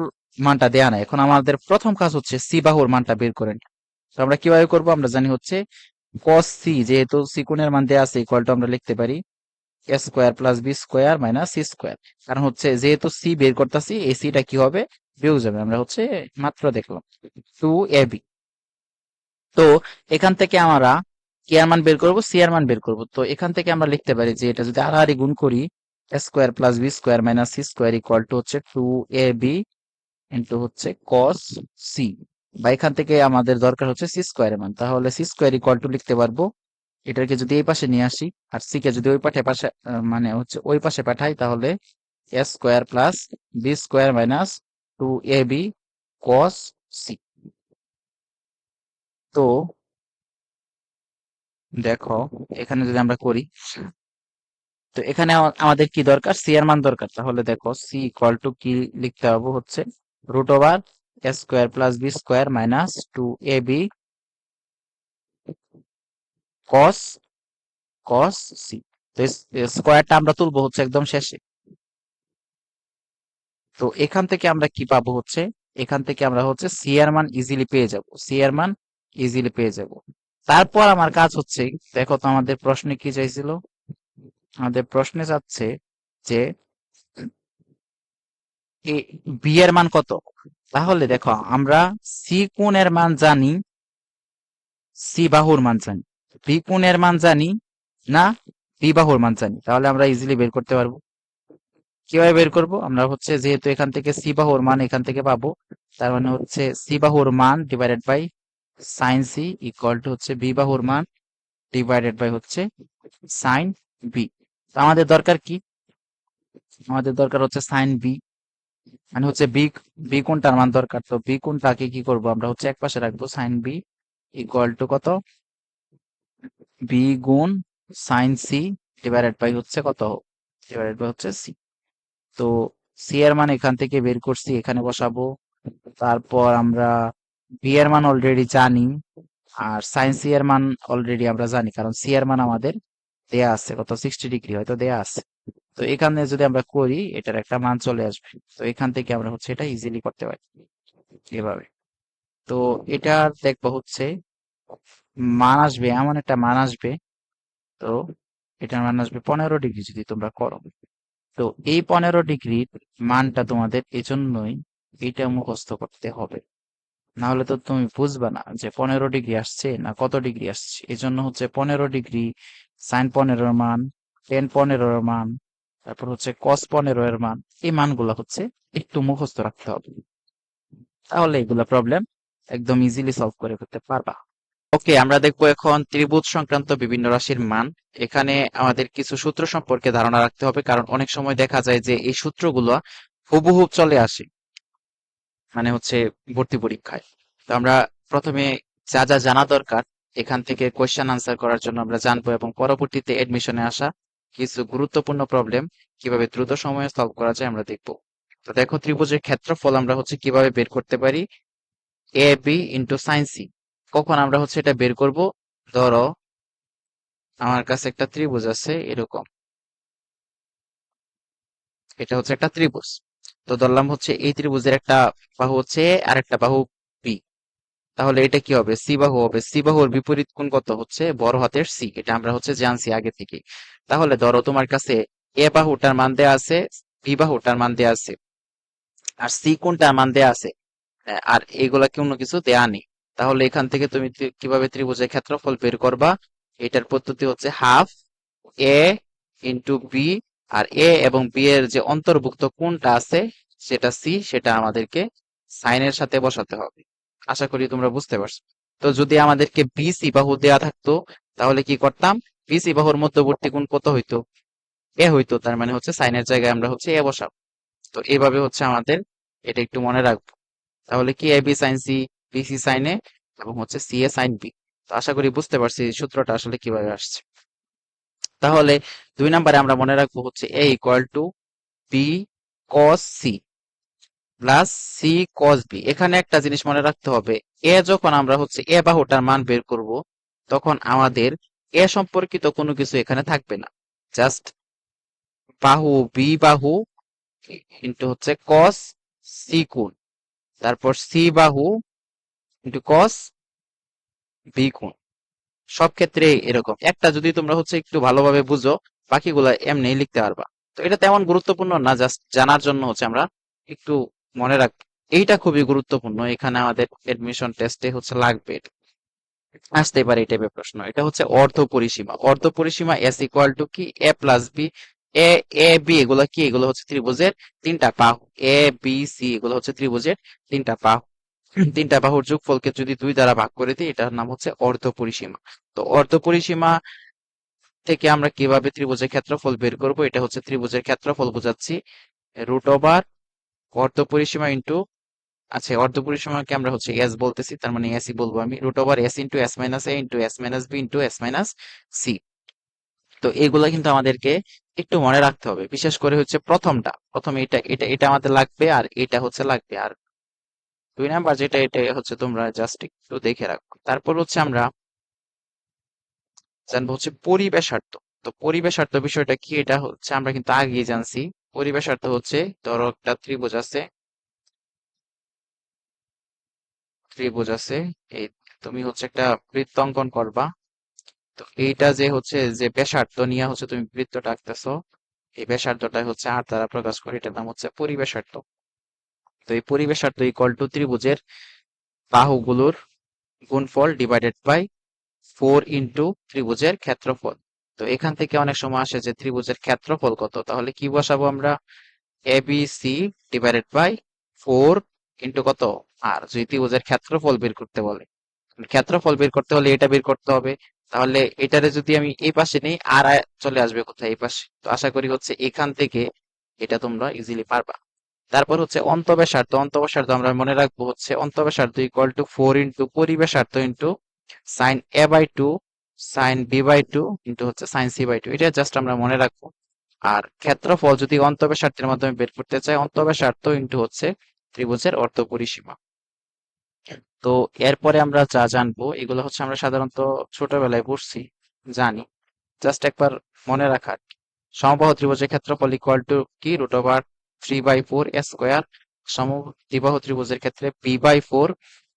মানটা দেয়া নাই। এখন আমাদের প্রথম কাজ হচ্ছে সি বাহুর মানটা বের করে নিই। তো আমরা কিভাবে করব? আমরা জানি হচ্ছে cos c, যেহেতু সি কোণের মান দেয়া আছে, ইকুয়াল টু আমরা লিখতে পারি A square plus B square minus C square. কারণ হচ্ছে যেহেতু সি বের করতেছি, এই সিটা কি হবে? বিয়োগ যাবে। আমরা হচ্ছে মাত্র দেখলাম 2ab। তো এখান থেকে আমরা কি এর মান বের করব? সি এর মান বের করব। তো এখান থেকে আমরা লিখতে পারি যে এটা যদি আড়াআড়ি গুণ করি, A square plus B square minus C square equal to হচ্ছে 2ab ইন্টু হচ্ছে cos c, বা এখান থেকে আমাদের দরকার হচ্ছে সি স্কোয়ার এর মান। তাহলে সি স্কোয়ার ইকুয়াল টু লিখতে পারবো, এটাকে যদি এই পাশে নিয়ে আসি আর সি কে যদি ওই পাশে মানে হচ্ছে ওই পাশে পাঠাই, তাহলে A square plus B square minus 2ab cos c। তো দেখো এখানে যদি আমরা করি, তো এখানে আমাদের কি দরকার? সি এর মান দরকার। তাহলে দেখো সি ইকুয়াল টু কি লিখতে হবে হচ্ছে √ওভার A square plus B square minus 2ab cos cos c। তো স্কোয়ারটা আমরা তুলবো হচ্ছে একদম শেষে। তো এখান থেকে আমরা কি পাবো হচ্ছে, এখান থেকে আমরা হচ্ছে সি এর মান ইজিলি পেয়ে যাব, সি এর মান ইজিলি পেয়ে যাব। তারপর আমার কাজ হচ্ছে, দেখো তো আমাদের প্রশ্নে কি চাইছিল? আমাদের প্রশ্নে যাচ্ছে যে বি এর মান কত। তাহলে দেখো আমরা সি কোণের মান জানি, সি বাহুর মান জানি, বি কোণের মান জানি না, বি বাহুর মান জানি। তাহলে আমরা ইজিলি বের করতে পারবো। কিভাবে বের করব? আমরা হচ্ছে যেহেতু এখান থেকে সি বাহুর মান এখান থেকে পাবো, তার মানে হচ্ছে সি বাহুর মান divided by sine C equal to হচ্ছে বি বাহুর মান ডিভাইডেড বাই হচ্ছে সাইন বি। তো আমাদের দরকার কি? আমাদের দরকার হচ্ছে সাইন বি, মানে হচ্ছে বি, বি কোণটার মান দরকার। তো বি কোণটাকে কি করব? আমরা হচ্ছে এক পাশে রাখবো, সাইন বি ইকুয়াল টু কত, বি গুণ সাইন সি ডিভাইডেড বাই হচ্ছে কত, ডিভাইডেড বাই হচ্ছে সি। তো সি এর মান এখান থেকে বের করছি, এখানে বসাবো। তারপর আমরা বি এর মান অলরেডি জানি, আর সাইন সি এর মান অলরেডি আমরা জানি, কারণ সি এর মান আমাদের দেয়া আছে কত, 60 ডিগ্রি হয়তো দেয়া আছে। তো এখানে যদি আমরা করি, এটার একটা মান চলে আসবে। তো এখান থেকে আমরা হচ্ছে এটা ইজিলি করতে পারি এভাবে। তো এটা দেখবো হচ্ছে মান আসবে, এমন একটা মান আসবে। তো এটার মান আসবে 15 ডিগ্রি যদি তোমরা করো। তো এই 15 ডিগ্রির মানটা তোমাদের এজন্যই এটা মুখস্থ করতে হবে। না হলে তো তুমি বুঝবা না যে 15 ডিগ্রি আসছে না কত ডিগ্রি আসছে। এই জন্য হচ্ছে 15 ডিগ্রি, সাইন 15 মান, টেন 15 মান, তারপর হচ্ছে কস 15 মান, এই মানগুলো হচ্ছে একটু মুখস্থ রাখতে হবে। তাহলে এগুলা প্রবলেম একদম ইজিলি সলভ করে ফেলতে পারবা। ওকে, আমরা দেখবো এখন ত্রিভুজ সংক্রান্ত বিভিন্ন রাশির মান। এখানে আমাদের কিছু সূত্র সম্পর্কে ধারণা রাখতে হবে, কারণ অনেক সময় দেখা যায় যে এই সূত্রগুলো হুবহু চলে আসে, মানে হচ্ছে ভর্তি পরীক্ষায়। তো আমরা প্রথমে যা যা জানা দরকার এখান থেকে কোয়েশ্চেন আনসার করার জন্য আমরা জানবো, এবং পরবর্তীতে এডমিশনে আসা কিছু গুরুত্বপূর্ণ প্রবলেম কিভাবে দ্রুত সময়ে সলভ করা যায় আমরা দেখবো। তো দেখো, ত্রিভুজের ক্ষেত্রফল আমরা হচ্ছে কিভাবে বের করতে পারি, A B into sine C. কখন আমরা হচ্ছে এটা বের করব, ধরো আমার কাছে একটা ত্রিভুজ আছে এরকম, এটা হচ্ছে একটা ত্রিভুজ। তো ধরলাম হচ্ছে এই ত্রিভুজের একটা বাহু হচ্ছে A আর একটা বাহু বি। তাহলে এটা কি হবে, সি বাহু হবে। সি বাহুর বিপরীত কোণ কত, হচ্ছে বড় হাতের সি, এটা আমরা হচ্ছে জানছি আগে থেকে। তাহলে ধরো তোমার কাছে এ বাহুটার মান দেয়া আছে, বি বাহুটার মান দেয়া আছে, আর সি কোণটার মান দেয়া আছে, আর এগুলা কোনো কিছু দেয়া নেই। তাহলে এখান থেকে তুমি কিভাবে ত্রিভুজের ক্ষেত্রফল বের করবা, এটার পদ্ধতি হচ্ছে হাফ এ ইন্টু বি, আর এ এবং বি এর যে অন্তর্ভুক্ত কোণটা আছে সেটা সি, সেটা আমাদেরকে সাইনের সাথে বসাতে হবে। আশা করি তোমরা বুঝতে পারছো। তো যদি আমাদেরকে বিসি বাহু দেয়া থাকতো, তাহলে কি করতাম, বিসি বাহুর মধ্যবর্তী কোণ কত হইতো, এ হইতো। তার মানে হচ্ছে সাইনের জায়গায় আমরা হচ্ছে এ বসাবো। তো এইভাবে হচ্ছে আমাদের এটা একটু মনে রাখবো। তাহলে কি, A B sine C, BC sine A, এবং হচ্ছে সি এ সাইন বি। তো আশা করি বুঝতে পারছি এই সূত্রটা আসলে কিভাবে আসছে। তাহলে 2 নম্বরে আমরা মনে রাখবো হচ্ছে A equal to B cos C plus C cos B. এখানে একটা জিনিস মনে রাখতে হবে, এ যখন আমরা হচ্ছে এ বাহুটার মান বের করব, তখন আমাদের এ সম্পর্কিত কোনো কিছু এখানে থাকবে না। জাস্ট বাহু বি বাহু ইন্টু হচ্ছে কস সি কোণ, তারপর সি বাহু ইন্টু কস বি কোণ। সব ক্ষেত্রে এরকম একটা যদি তোমরা হচ্ছে একটু ভালোভাবে বুঝো, বাকিগুলা এমনি লিখতে পারবা। তো এটা তেমন গুরুত্বপূর্ণ না, জাস্ট জানার জন্য হচ্ছে আমরা একটু মনে রাখ। এইটা খুবই গুরুত্বপূর্ণ, এখানে আমাদের এডমিশন টেস্টে হচ্ছে লাগবে, আসতে পারে এই টাইপের প্রশ্ন। এটা হচ্ছে অর্ধ পরিসীমা। অর্ধ পরিসীমা এস ইকুয়াল টু কি, এ plus B. A, A B এগুলো কি, এগুলো হচ্ছে ত্রিভুজের তিনটা বাহু। এ বি সি এগুলো হচ্ছে ত্রিভুজের তিনটা বাহু। তিনটা বাহুর যোগফলকে যদি 2 দ্বারা ভাগ করে দিই, এটার নাম হচ্ছে অর্ধ পরিসীমা। তো অর্ধ পরিসীমা থেকে আমরা কিভাবে ত্রিভুজের ক্ষেত্রফল বের করব, এটা হচ্ছে ত্রিভুজের ক্ষেত্রফল বোঝাচ্ছি রুট ওভার অর্ধ পরিসীমা ইন্টু, আচ্ছা অর্ধ পরিসীমাকে আমরা হচ্ছে এস বলতেছি, তার মানে এসই বলবো আমি, root over S into S minus A into S minus B into S minus C. তো এগুলা কিন্তু আমাদেরকে একটু মনে রাখতে হবে, বিশেষ করে হচ্ছে প্রথমটা, প্রথমে এটা এটা এটা আমাদের লাগবে, আর এটা হচ্ছে লাগবে, আর 2 নাম্বার যেটা এটা হচ্ছে তোমরা জাস্ট একটু দেখে রাখো। তারপর হচ্ছে আমরা জানবো হচ্ছে পরিবেশার্থ। তো পরিবেশার্থ বিষয়টা কি, এটা হচ্ছে আমরা কিন্তু আগেই জানছি। পরিবেশার্থ হচ্ছে, ধরো একটা ত্রিভুজ আছে, ত্রিভুজ আছে, এই তুমি হচ্ছে একটা বৃত্ত অঙ্কন করবা। তো এইটা যে হচ্ছে যে ব্যাসার্ধ নিয়ে হচ্ছে তুমি বৃত্তটা আঁকতেছো, এই ব্যাসার্ধটাই হচ্ছে আর দ্বারা প্রকাশ করে, এটার নাম হচ্ছে পরিবেশার্ধ। তো এই পরিবেশার্ধ ইকুয়াল টু ত্রিভুজের বাহুগুলোর গুণফল ডিভাইডেড বাই 4 ইন্টু ত্রিভুজের ক্ষেত্রফল। তো এখান থেকে অনেক সময় আসে যে ত্রিভুজের ক্ষেত্রফল কত, তাহলে কি বসাবো আমরা, A B C divided by 4 into কত, আর যদি ত্রিভুজের ক্ষেত্রফল বের করতে বলে, ক্ষেত্রফল বের করতে হলে এটা বের করতে হবে। তাহলে এটারে যদি আমি এই পাশে নেই, আর চলে আসবে কোথায়, এই পাশে। তো আশা করি হচ্ছে এখান থেকে এটা তোমরা ইজিলি পারবা। তারপর হচ্ছে অন্তঃব্যাসার্ধ। অন্তঃব্যাসার্ধ আমরা মনে রাখবো হচ্ছে অন্তঃব্যাসার্ধ ইকুয়াল টু 4 ইন্টু পরিব্যাসার্ধ into sine A by two sine B by two into হচ্ছে সাইন সি বাই টু। এটা জাস্ট আমরা মনে রাখবো। আর ক্ষেত্রফল যদি অন্তঃব্যাসার্ধের মাধ্যমে বের করতে চাই, অন্তঃব্যাসার্ধ ইন্টু হচ্ছে ত্রিভুজের অর্ধ পরিসীমা। তো এরপরে আমরা যা জানবো এগুলো হচ্ছে আমরা সাধারণত ছোটবেলায় পড়ছি, জানি, জাস্ট একবার মনে রাখার। সমবাহু ত্রিভুজের ক্ষেত্রফল ইকুয়াল টু কি, রুট ওভার 3/4 স্কোয়ার। সমদ্বিবাহু ত্রিভুজের ক্ষেত্রে b/4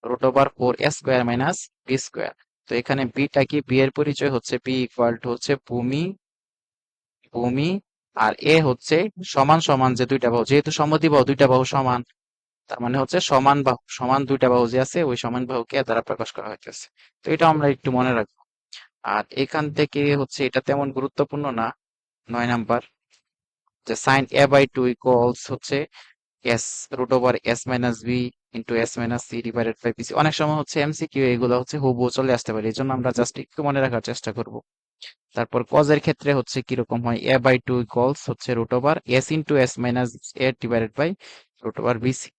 root over 4 square minus B square. তো এখানে বিটা কি, বি এর পরিচয় হচ্ছে বি ইকুয়াল টু হচ্ছে ভূমি, ভূমি, আর এ হচ্ছে সমান সমান যে দুইটা বাহু, যেহেতু সমদ্বিবাহু দুইটা বাহু সমান, তার মানে হচ্ছে সমান বাহু, সমান দুইটা বাহু যে আছে ওই সমান বাহুকে এ দ্বারা প্রকাশ করা হইতেছে। তো এটা আমরা একটু মনে রাখবো। আর এখান থেকে হচ্ছে এটা তেমন গুরুত্বপূর্ণ না। 9 নাম্বার, যে sine a by two equals হচ্ছে S root over S minus B into S minus C divided by BC. অনেক সময় হচ্ছে এমসিকিউ এগুলো হচ্ছে হুবহু চলে আসতে পারে, এই জন্য আমরা জাস্ট একটু মনে রাখার চেষ্টা করব। তারপর কজের ক্ষেত্রে হচ্ছে কিরকম হয়, a বাই টু ইকুয়ালস হচ্ছে root over S into S minus A divided by root over BC.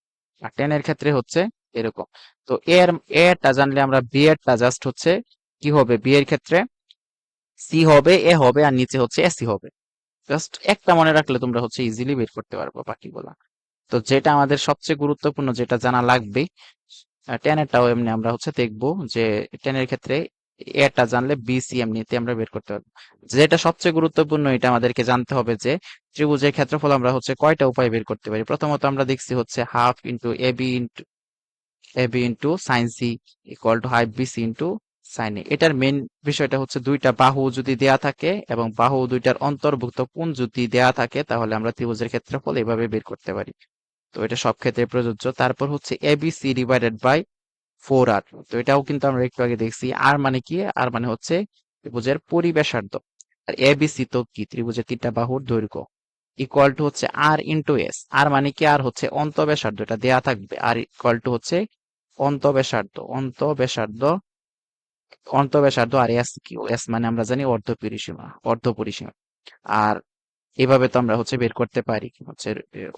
আর টেন এর ক্ষেত্রে হচ্ছে এরকম। তো এ টা জানলে আমরা বি এরটা জাস্ট হচ্ছে কি হবে, বি এর ক্ষেত্রে সি হবে, এ হবে, আর নিচে হচ্ছে এসি হবে। জাস্ট একটা মনে রাখলে তোমরা হচ্ছে ইজিলি বের করতে পারবো বাকিগুলা। তো যেটা আমাদের সবচেয়ে গুরুত্বপূর্ণ, যেটা জানা লাগবে, টেনেরটাও এমনি আমরা হচ্ছে দেখবো যে টেনের ক্ষেত্রে এটা জানলে বিসি এমনিতে আমরা বের করতে পারবো। যেটা সবচেয়ে গুরুত্বপূর্ণ এটা আমাদেরকে জানতে হবে যে ত্রিভুজের ক্ষেত্রফল আমরা হচ্ছে কয়টা উপায় বের করতে পারি। প্রথমত আমরা দেখছি হচ্ছে half into AB into sine C equal to half BC into sine A. এটার মেন বিষয়টা হচ্ছে দুইটা বাহু যদি দেয়া থাকে এবং বাহু দুইটার অন্তর্ভুক্ত কোণ যদি দেয়া থাকে তাহলে আমরা ত্রিভুজের ক্ষেত্রফল এভাবে বের করতে পারি। তো এটা সব ক্ষেত্রে প্রযোজ্য। তারপর হচ্ছে এবিসি ডিভাইডেড বাই 4R। তো এটাও কিন্তু আমরা একটু আগে দেখছি। আর মানে কি, আর মানে হচ্ছে ত্রিভুজের পরিব্যাসার্ধ। আর এবিসি তো কি, ত্রিভুজের তিনটা বাহুর দৈর্ঘ্য। ইকুয়াল টু হচ্ছে আর ইন্টু এস। আর মানে কি, আর হচ্ছে অন্তঃব্যাসার্ধ, এটা দেয়া থাকবে। আর ইকুয়াল টু হচ্ছে অন্তঃব্যাসার্ধ আর এস কিউ, এস মানে আমরা জানি অর্ধ পরিসীমা। আর এভাবে তো আমরা হচ্ছে বের করতে পারি হচ্ছে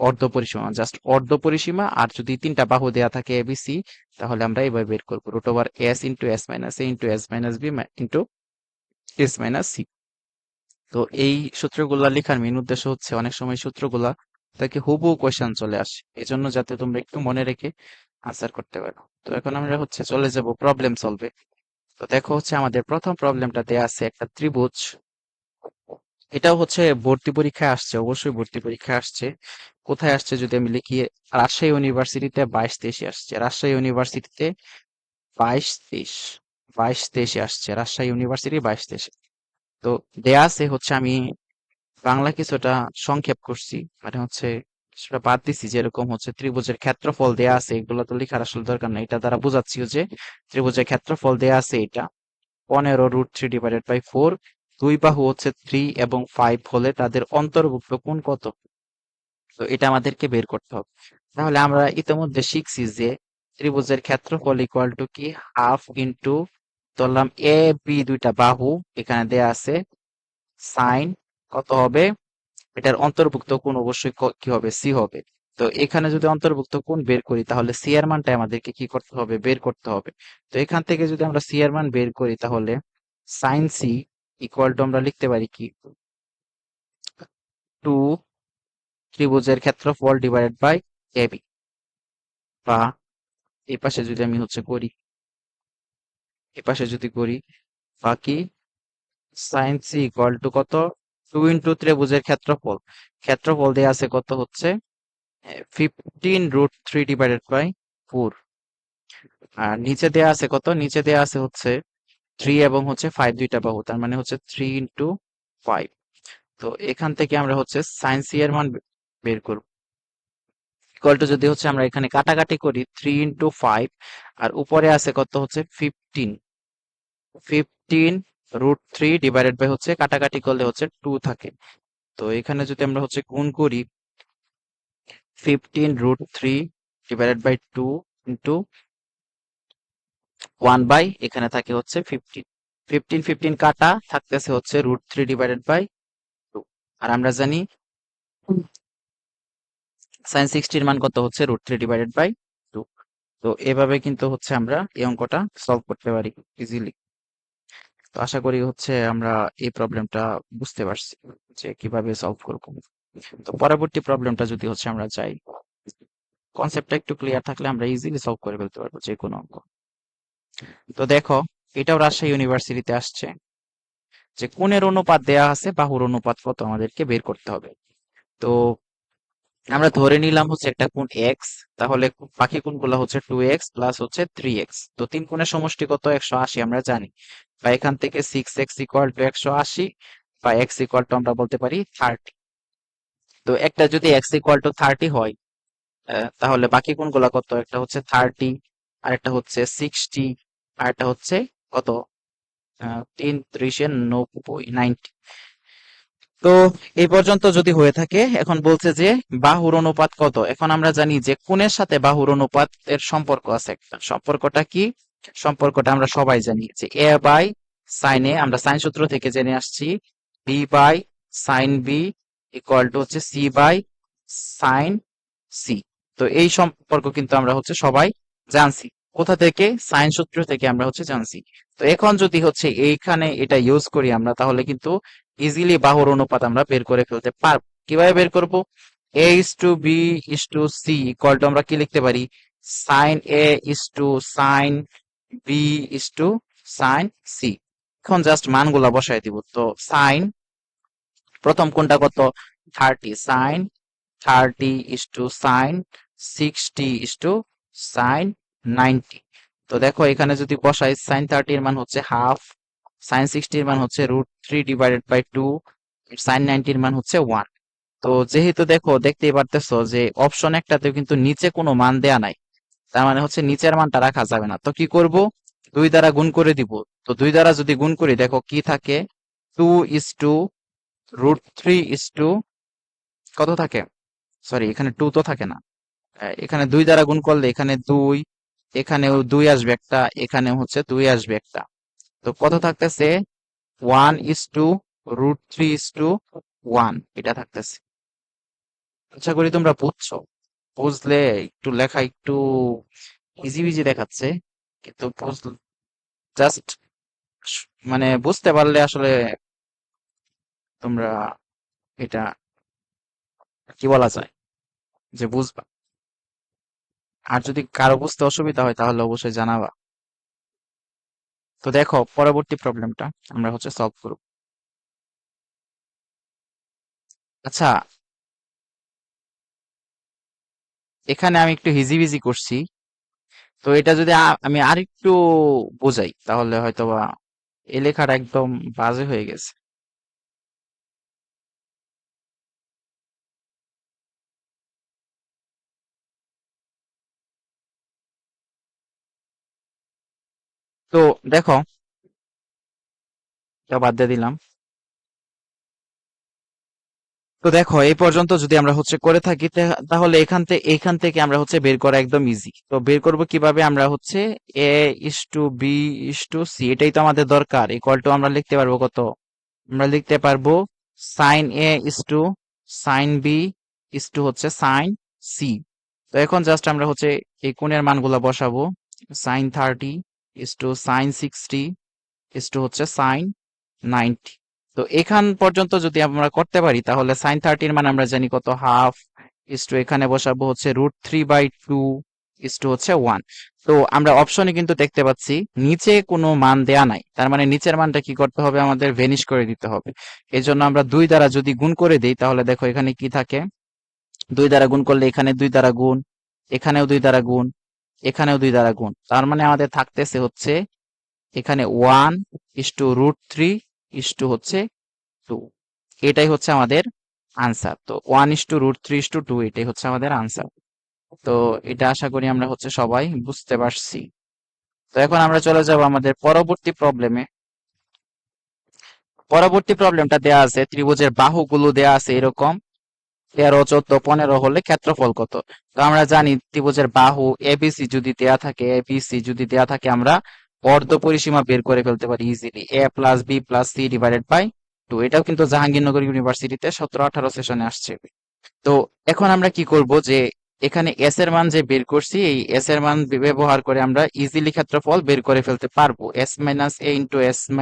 অর্ধ পরিসীমা, জাস্ট অর্ধ পরিসীমা। আর যদি তিনটা বাহু দেয়া থাকে এবিসি, তাহলে আমরা এভাবে বের করবো, root over S into S minus A into S minus B into S minus C. তো এই সূত্রগুলা লেখার মেন উদ্দেশ্য হচ্ছে অনেক সময় সূত্রগুলা থেকে হুবহু কোয়েশ্চেন চলে আসে, এজন্য যাতে তোমরা একটু মনে রেখে আনসার করতে পারো। তো এখন আমরা হচ্ছে চলে যাব প্রবলেম সলভে। তো দেখো হচ্ছে আমাদের প্রথম প্রবলেমটা দেয়া আছে একটা ত্রিভুজ। এটাও হচ্ছে ভর্তি পরীক্ষায় আসছে, অবশ্যই ভর্তি পরীক্ষায় আসছে। কোথায় আসছে যদি আমি লিখি, রাজশাহী ইউনিভার্সিটিতে 22-23 আসছে, রাজশাহী ইউনিভার্সিটিতে 22-23, 22-23 আসছে, রাজশাহী ইউনিভার্সিটি 22-23। তো দেয়া আছে হচ্ছে, আমি বাংলা কিছুটা সংক্ষেপ করছি, মানে হচ্ছে কিছুটা বাদ দিছি, যেরকম হচ্ছে ত্রিভুজের ক্ষেত্রফল দেয়া আছে, এগুলো তো লেখার আসলে দরকার নাই। এটা দ্বারা বোঝাচ্ছি যে ত্রিভুজের ক্ষেত্রফল দেয়া আছে এটা 15√3 ডিভাইডেড বাই 4। দুই বাহু হচ্ছে 3 এবং 5 হলে তাদের অন্তর্ভুক্ত কোণ কত, তো এটা আমাদেরকে বের করতে হবে। তাহলে আমরা ইতিমধ্যে শিখছি যে ত্রিভুজের ক্ষেত্রফল ইকুয়াল টু কি, হাফ ইন্টু, ধরলাম এ বি দুইটা বাহু, এখানে দেয়া আছে সাইন কত হবে, এটার অন্তর্ভুক্ত কোণ অবশ্যই কি হবে, সি হবে। তো এখানে যদি অন্তর্ভুক্ত কোণ বের করি তাহলে সি এর মানটা আমাদেরকে কি করতে হবে, বের করতে হবে। তো এখান থেকে যদি আমরা সি এর মান বের করি তাহলে সাইন সি ইকুয়াল টু আমরা লিখতে পারি কি, 2 ত্রিভুজের ক্ষেত্রফল ডিভাইডেড বাই এবি। বা এই পাশে যদি আমি হচ্ছে করি, এই পাশে যদি করি, বাকি সাইন সি ইকুয়াল টু কত, 2 ইন্টু ত্রিভুজের ক্ষেত্রফল, ক্ষেত্রফল দেয়া আছে কত হচ্ছে 15√3 ডিভাইডেড বাই 4। আর নিচে দেয়া আছে কত, নিচে দেয়া আছে হচ্ছে 3 এবং হচ্ছে 5 দুইটা বাহু, তার মানে হচ্ছে 3 ইন্টু 5। তো এখান থেকে আমরা হচ্ছে সাইন সি এর মান বের করব। ইকুয়াল টু যদি হচ্ছে আমরা এখানে কাটাকাটি করি, 3 ইন্টু 5 আর উপরে আছে কত হচ্ছে 15, 15√3 ডিভাইডেড বাই হচ্ছে কাটাকাটি করলে হচ্ছে 2 থাকে। তো এখানে যদি আমরা হচ্ছে গুণ করি, 15√3 ডিভাইডেড বাই 2 ইন্টু 1 বাই এখানে থাকে হচ্ছে 15, 15 কাটা থাকতেছে হচ্ছে √3 ডিভাইডেড বাই 2। আর আমরা জানি সাইন 60 মান কত হচ্ছে √3 ডিভাইডেড বাই 2। তো এভাবে কিন্তু হচ্ছে আমরা এই অঙ্কটা সলভ করতে পারি ইজিলি। তো আশা করি হচ্ছে আমরা এই প্রবলেমটা বুঝতে পারছি যে কিভাবে সলভ করব। তো পরবর্তী প্রবলেমটা যদি হচ্ছে আমরা যাই, কনসেপ্টটা একটু ক্লিয়ার থাকলে আমরা ইজিলি সলভ করে ফেলতে পারবো যে কোনো অঙ্ক। তো দেখো, এটাও রাজশাহী ইউনিভার্সিটিতে আসছে, যে কোণের অনুপাত দেয়া আছে, বাহুর অনুপাত কত আমাদেরকে বের করতে হবে। তো আমরা ধরে নিলাম হচ্ছে একটা কোণ এক্স, তাহলে বাকি কোণগুলো হচ্ছে 2x প্লাস হচ্ছে 3x। তো তিন কোণের সমষ্টি কত, 180 আমরা জানি। বা এখান থেকে 6x ইকুয়াল টু 180 বা x ইকুয়াল টু আমরা বলতে পারি 30। তো একটা যদি x ইকুয়াল টু 30 হয়, তাহলে বাকি কোনগুলা কত? একটা হচ্ছে 30, আর একটা হচ্ছে 60, আর একটা হচ্ছে কত? 3 × 90, 90। তো এই পর্যন্ত যদি হয়ে থাকে, এখন বলছে যে বাহুর অনুপাত কত। এখন আমরা জানি যে কোণের সাথে বাহুর অনুপাতের সম্পর্ক আছে একটা। সম্পর্কটা কি? সম্পর্কটা আমরা সবাই জানি যে এ বাই সাইন এ, আমরা সাইন সূত্র থেকে জেনে আসছি, B by sine B equal to হচ্ছে সি বাই সাইন সি। তো এই সম্পর্ক কিন্তু আমরা হচ্ছে সবাই জানছি। কোথা থেকে? সাইন সূত্র থেকে আমরা হচ্ছে জানছি। তো এখন যদি হচ্ছে এইখানে এটা ইউজ করি আমরা, তাহলে কিন্তু ইজিলি বাহুর অনুপাত আমরা বের করে ফেলতে পারবো। কিভাবে বের করব? A is to B is to C equal to আমরা কি লিখতে পারি? Sine A is to sine B is to sine C. এখন জাস্ট মানগুলা বসাই দিব। তো সাইন, প্রথম কোনটা কত? 30, sine 30 is to sine 60 is to sine 90। তো দেখো এখানে যদি বসাই, সাইন 30 এর মান হচ্ছে হাফ, সাইন 60 এর মান হচ্ছে √3/2, সাইন 90 এর মান হচ্ছে 1। তো যেহেতু দেখো, দেখতেই পারতেছো যে অপশন একটাতেও কিন্তু নিচে কোনো মান দেয়া নাই, তার মানে হচ্ছে নিচের মানটা রাখা যাবে না। তো কি করব? 2 দ্বারা গুণ করে দিব। তো 2 দ্বারা যদি গুণ করি, দেখো কি থাকে? 2 ইস টু √3 ইস টু কত থাকে? সরি, এখানে 2 তো থাকে না। এখানে 2 দ্বারা গুণ করলে এখানে 2, এখানেও 2 আসবে একটা, এখানেও হচ্ছে 2 আসবে একটা। তো কত থাকতেছে? 1 ইস টু √3 ইস টু 1, এটা থাকতেছে। আশা করি তোমরা বুঝছো। বুঝলে একটু লেখা একটু ইজি ইজি দেখাচ্ছে, কিন্তু জাস্ট মানে বুঝতে পারলে আসলে তোমরা এটা কি বলা যায় যে বুঝবা। আর যদি কারো বুঝতে অসুবিধা হয় তাহলে অবশ্যই জানাবা। তো দেখো পরবর্তী প্রবলেমটা আমরা হচ্ছে সলভ করব। আচ্ছা, এখানে আমি একটু হিজিবিজি করছি। তো এটা যদি আমি আরেকটু বোঝাই, তাহলে হয়তোবা এই লেখাটা একদম বাজে হয়ে গেছে। তো দেখো, এটা বাদ দিয়ে দিলাম। তো দেখো এই পর্যন্ত যদি আমরা হচ্ছে করে থাকি, তাহলে এখান থেকে আমরা হচ্ছে বের করা একদম ইজি। তো বের করব কিভাবে? আমরা হচ্ছে A is to B is to C, এটাই তো আমাদের দরকার। ইকুয়াল টু আমরা লিখতে পারবো কত? আমরা লিখতে পারবো sine A is to sine B is to হচ্ছে সাইন সি। তো এখন জাস্ট আমরা হচ্ছে এই কোণের মানগুলো বসাবো। Sine 30 is to sine 60 is to হচ্ছে সাইন 90। তো এখান পর্যন্ত যদি আমরা করতে পারি, তাহলে সাইন 30 মান আমরা জানি কত? হাফ ইস টু এখানে বসাবো হচ্ছে √3/2 ইস টু হচ্ছে 1। তো আমরা অপশনে কিন্তু দেখতে পাচ্ছি নিচে কোনো মান দেয়া নাই, তার মানে নিচের মানটা কি করতে হবে? আমাদের ভেনিশ করে দিতে হবে। এই জন্য আমরা 2 দ্বারা যদি গুণ করে দিই, তাহলে দেখো এখানে কি থাকে? 2 দ্বারা গুণ করলে এখানে 2 দ্বারা গুণ, এখানেও 2 দ্বারা গুণ, এখানেও 2 দ্বারা গুণ, তার মানে আমাদের থাকতেছে হচ্ছে এখানে 1 ইস টু √3 ইস টু হচ্ছে 2। এটাই হচ্ছে আমাদের আনসার। তো 1 ইস টু √3 ইস টু 2, এটাই হচ্ছে আমাদের আনসার। তো এটা আশা করি আমরা হচ্ছে সবাই বুঝতে পারছি। তো এখন আমরা চলে যাব আমাদের পরবর্তী প্রবলেমে। পরবর্তী প্রবলেমটা দেয়া আছে, ত্রিভুজের বাহুগুলো দেয়া আছে এরকম 13, 14, 15 হলে ক্ষেত্রফল কত? তো আমরা জানি ত্রিভুজের বাহু এবিসি যদি দেয়া থাকে, এবিসি যদি দেয়া থাকে, আমরা অর্ধ পরিসীমা বের করে ফেলতে পারি ইজিলি। a+b+c/2। এটাও কিন্তু জাহাঙ্গীরনগর ইউনিভার্সিটিতে 17-18 সেশনে আসছে। তো এখন আমরা কি করব যে এখানে এস এর মান যে বের করছি, এই এস এর মান ব্যবহার করে আমরা ইজিলি ক্ষেত্রফল বের করে ফেলতে পারবো। s-a into s-b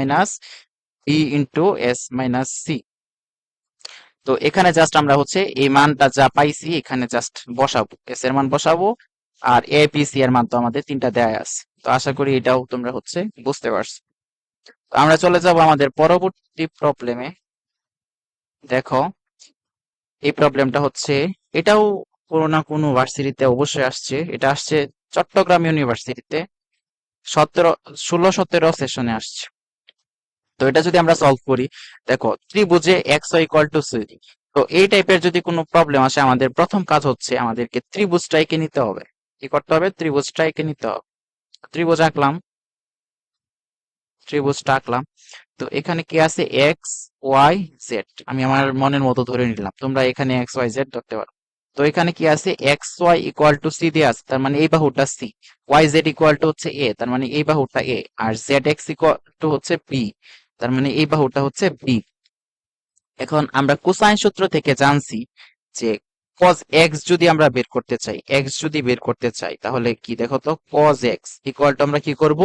into s-c। তো এখানে জাস্ট আমরা হচ্ছে এই মানটা যা পাইছি এখানে জাস্ট বসাবো, এস এর মান বসাবো। আর এ বি সি এর মান তো আমাদের তিনটা দেয়া আছে। তো আশা করি এটাও তোমরা হচ্ছে বুঝতে পারছো। তো আমরা চলে যাব আমাদের পরবর্তী প্রবলেমে। দেখো এই প্রবলেমটা হচ্ছে, এটাও কোনো না কোনো ভার্সিটিতে অবশ্যই আসছে। এটা আসছে চট্টগ্রাম ইউনিভার্সিটিতে 16-17 সেশনে আসছে। তো এটা যদি আমরা সলভ করি, দেখো ত্রিভুজে X Y equal to C, তো এই টাইপের যদি কোনো প্রবলেম আসে, আমাদের প্রথম কাজ হচ্ছে আমাদেরকে ত্রিভুজটা এঁকে নিতে হবে। কি করতে হবে? ত্রিভুজটা এঁকে নিতে হবে। ত্রিভুজ আঁকলাম, ত্রিভুজটা আঁকলাম। তো এখানে কি আছে? X Y Z. আমি আমার মনের মতো ধরে নিলাম, তোমরা এখানে এক্স ওয়াই জেড ধরতে পারো। তো এখানে কি আছে? X Y equal to C দিয়ে আছে, তার মানে এই বাহুটা C. Y Z equal to হচ্ছে এ, তার মানে এই বাহুটা এ। আর জেড এক্স ইকুয়াল টু হচ্ছে বি, তার মানে এই বাহুটা হচ্ছে বি। এখন আমরা কোসাইন সূত্র থেকে জানছি যে cos x যদি আমরা বের করতে চাই, x যদি বের করতে চাই, তাহলে কি দেখো তো, cos x ইকুয়াল টু আমরা কি করব?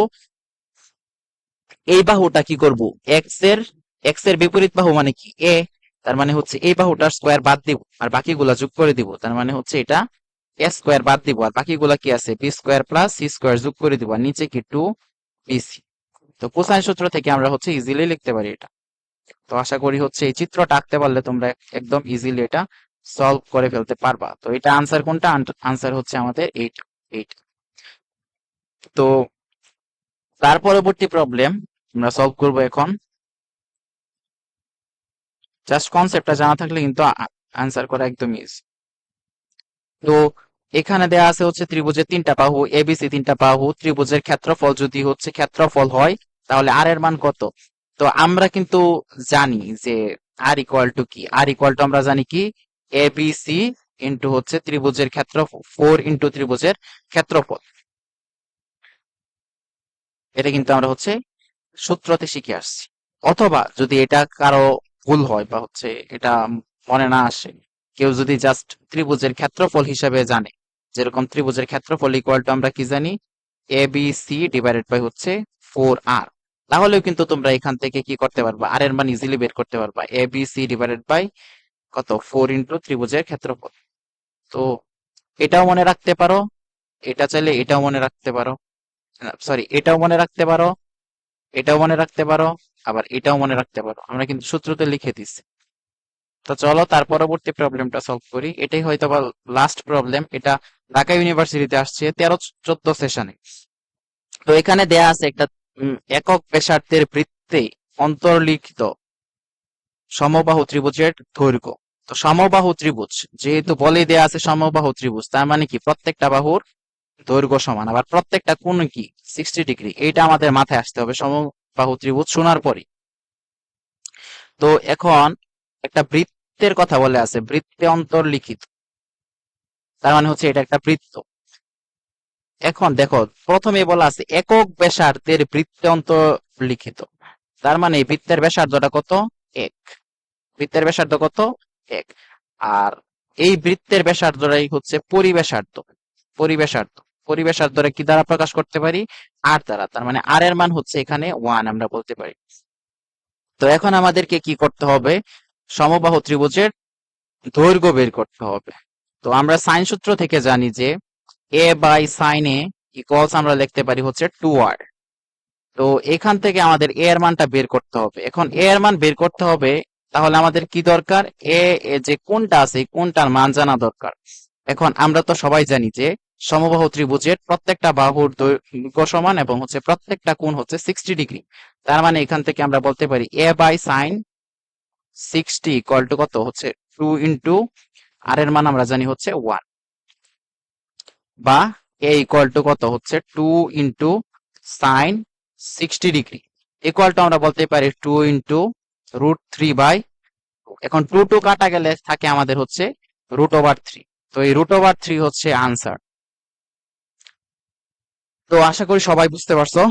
এই বাহুটা কি করব? x এর x এর বিপরীত বাহু মানে কি? a, তার মানে হচ্ছে এই বাহুটার স্কয়ার বাদ দিব আর বাকিগুলা যোগ করে দিব, তার মানে হচ্ছে এটা a স্কয়ার বাদ দিব আর বাকিগুলা কি আছে? b square plus c square যোগ করে দিব আর নিচে কি 2bc। তো কোসাইন সূত্র থেকে আমরা হচ্ছে ইজিলি লিখতে পারি এটা। তো আশা করি হচ্ছে এই চিত্রটা আঁকতে পারলে তোমরা একদম ইজিলি এটা সলভ করে ফেলতে পারবা। তো এটা আনসার কোনটা? আনসার হচ্ছে আমাদের এইটা, এইটা। তো তার পরবর্তী প্রবলেম আমরা সলভ করব এখন। জাস্ট কনসেপ্টটা জানা থাকলে কিন্তু আনসার করা একদম ইজি। তো এখানে দেয়া আছে হচ্ছে ত্রিভুজের তিনটা বাহু, এবিসি তিনটা বাহু, ত্রিভুজের ক্ষেত্রফল যদি হচ্ছে ক্ষেত্রফল হয়, তাহলে আর এর মান কত? তো আমরা কিন্তু জানি যে আর ইকুয়াল টু কি? আর ইকুয়াল টু আমরা জানি কি? এবিসি ইন্টু হচ্ছে ত্রিভুজের ক্ষেত্রফল, 4 ইন্টু ত্রিভুজের ক্ষেত্রফল। এটা কিন্তু আমরা হচ্ছে সূত্রতে শিখে আসছি। অথবা যদি এটা কারো ভুল হয় বা হচ্ছে এটা মনে না আসে, কেউ যদি জাস্ট ত্রিভুজের ক্ষেত্রফল হিসেবে জানে, যেরকম ত্রিভুজের ক্ষেত্রফল ইকুয়াল টু আমরা কি জানি? এ বি সি ডিভাইডেড বাই হচ্ছে 4r, তাহলেও কিন্তু তোমরা এখান থেকে কি করতে পারবা? আর এর মান ইজিলি বের করতে পারবা। এ বি সি ডিভাইডেড বাই কত? 4 ইন্টু ত্রিভুজের ক্ষেত্রফল। তো এটাও মনে রাখতে পারো, এটা চাইলে এটাও মনে রাখতে পারো, সরি এটাও মনে রাখতে পারো, এটাও মনে রাখতে পারো, আবার এটাও মনে রাখতে পারো। আমরা কিন্তু সূত্রতে লিখে দিচ্ছি। তো চলো তার পরবর্তী প্রবলেমটা সলভ করি। এটাই হয়তো বা লাস্ট প্রবলেম। এটা ঢাকা ইউনিভার্সিটিতে আসছে 13-14 সেশনে। তো এখানে দেয়া আছে একটা একক ব্যাসার্ধের বৃত্তে অন্তর্লিখিত সমবাহু ত্রিভুজের দৈর্ঘ্য। তো সমবাহু ত্রিভুজ যেহেতু বলে দেয়া আছে সমবাহু ত্রিভুজ, তার মানে কি প্রত্যেকটা বাহুর দৈর্ঘ্য সমান, আবার প্রত্যেকটা কোণ কি 60 ডিগ্রি। এইটা আমাদের মাথায় আসতে হবে সমবাহু ত্রিভুজ শোনার পরে। তো এখন একটা বৃত্তের কথা বলে আছে, বৃত্তে অন্তর্লিখিত, তার মানে হচ্ছে এটা একটা বৃত্ত। এখন দেখো প্রথমে বলা আছে একক ব্যাসার্ধের বৃত্তে অন্তর্লিখিত, তার মানে এই বৃত্তের ব্যাসার্ধটা কত? 1। বৃত্তের ব্যাসার্ধ কত? 1। আর এই বৃত্তের ব্যাসার্ধটাই হচ্ছে পরিব্যাসার্ধ। পরিব্যাসার্ধ, পরিব্যাসার্ধটা কি দ্বারা প্রকাশ করতে পারি? আর দ্বারা, তার মানে আর এর মান হচ্ছে এখানে 1 আমরা বলতে পারি। তো এখন আমাদেরকে কি করতে হবে? সমবাহু ত্রিভুজের দৈর্ঘ্য বের করতে হবে। তো আমরা সাইন সূত্র থেকে জানি যে এ বাই সাইন এ ইকুয়ালস আমরা লিখতে পারি হচ্ছে 2r। তো এখান থেকে আমাদের এ এর মানটা বের করতে হবে। এখন এ এর মান বের করতে হবে, তাহলে আমাদের কি দরকার? এ এ যে কোনটা আছে এই কোনটার মান জানা দরকার। এখন আমরা তো সবাই জানি যে সমবাহু ত্রিভুজের প্রত্যেকটা বাহুর দৈর্ঘ্য সমান এবং হচ্ছে প্রত্যেকটা কোণ হচ্ছে 60 ডিগ্রি। তার মানে এখান থেকে আমরা বলতে পারি এ বাই সাইন 60 ইকুয়াল টু কত? হচ্ছে 2 ইন্টু আর এর মান আমরা জানি হচ্ছে 1, বা এ ইকুয়াল টু কত? হচ্ছে 2 into sign 60 degree equal to আমরা বলতে পারি 2 ইন্টু √3/। এখন 2 কাটা গেলে থাকে আমাদের হচ্ছে √3। তো এই √3 হচ্ছে আনসার। তো আশা করি সবাই বুঝতে পারছো।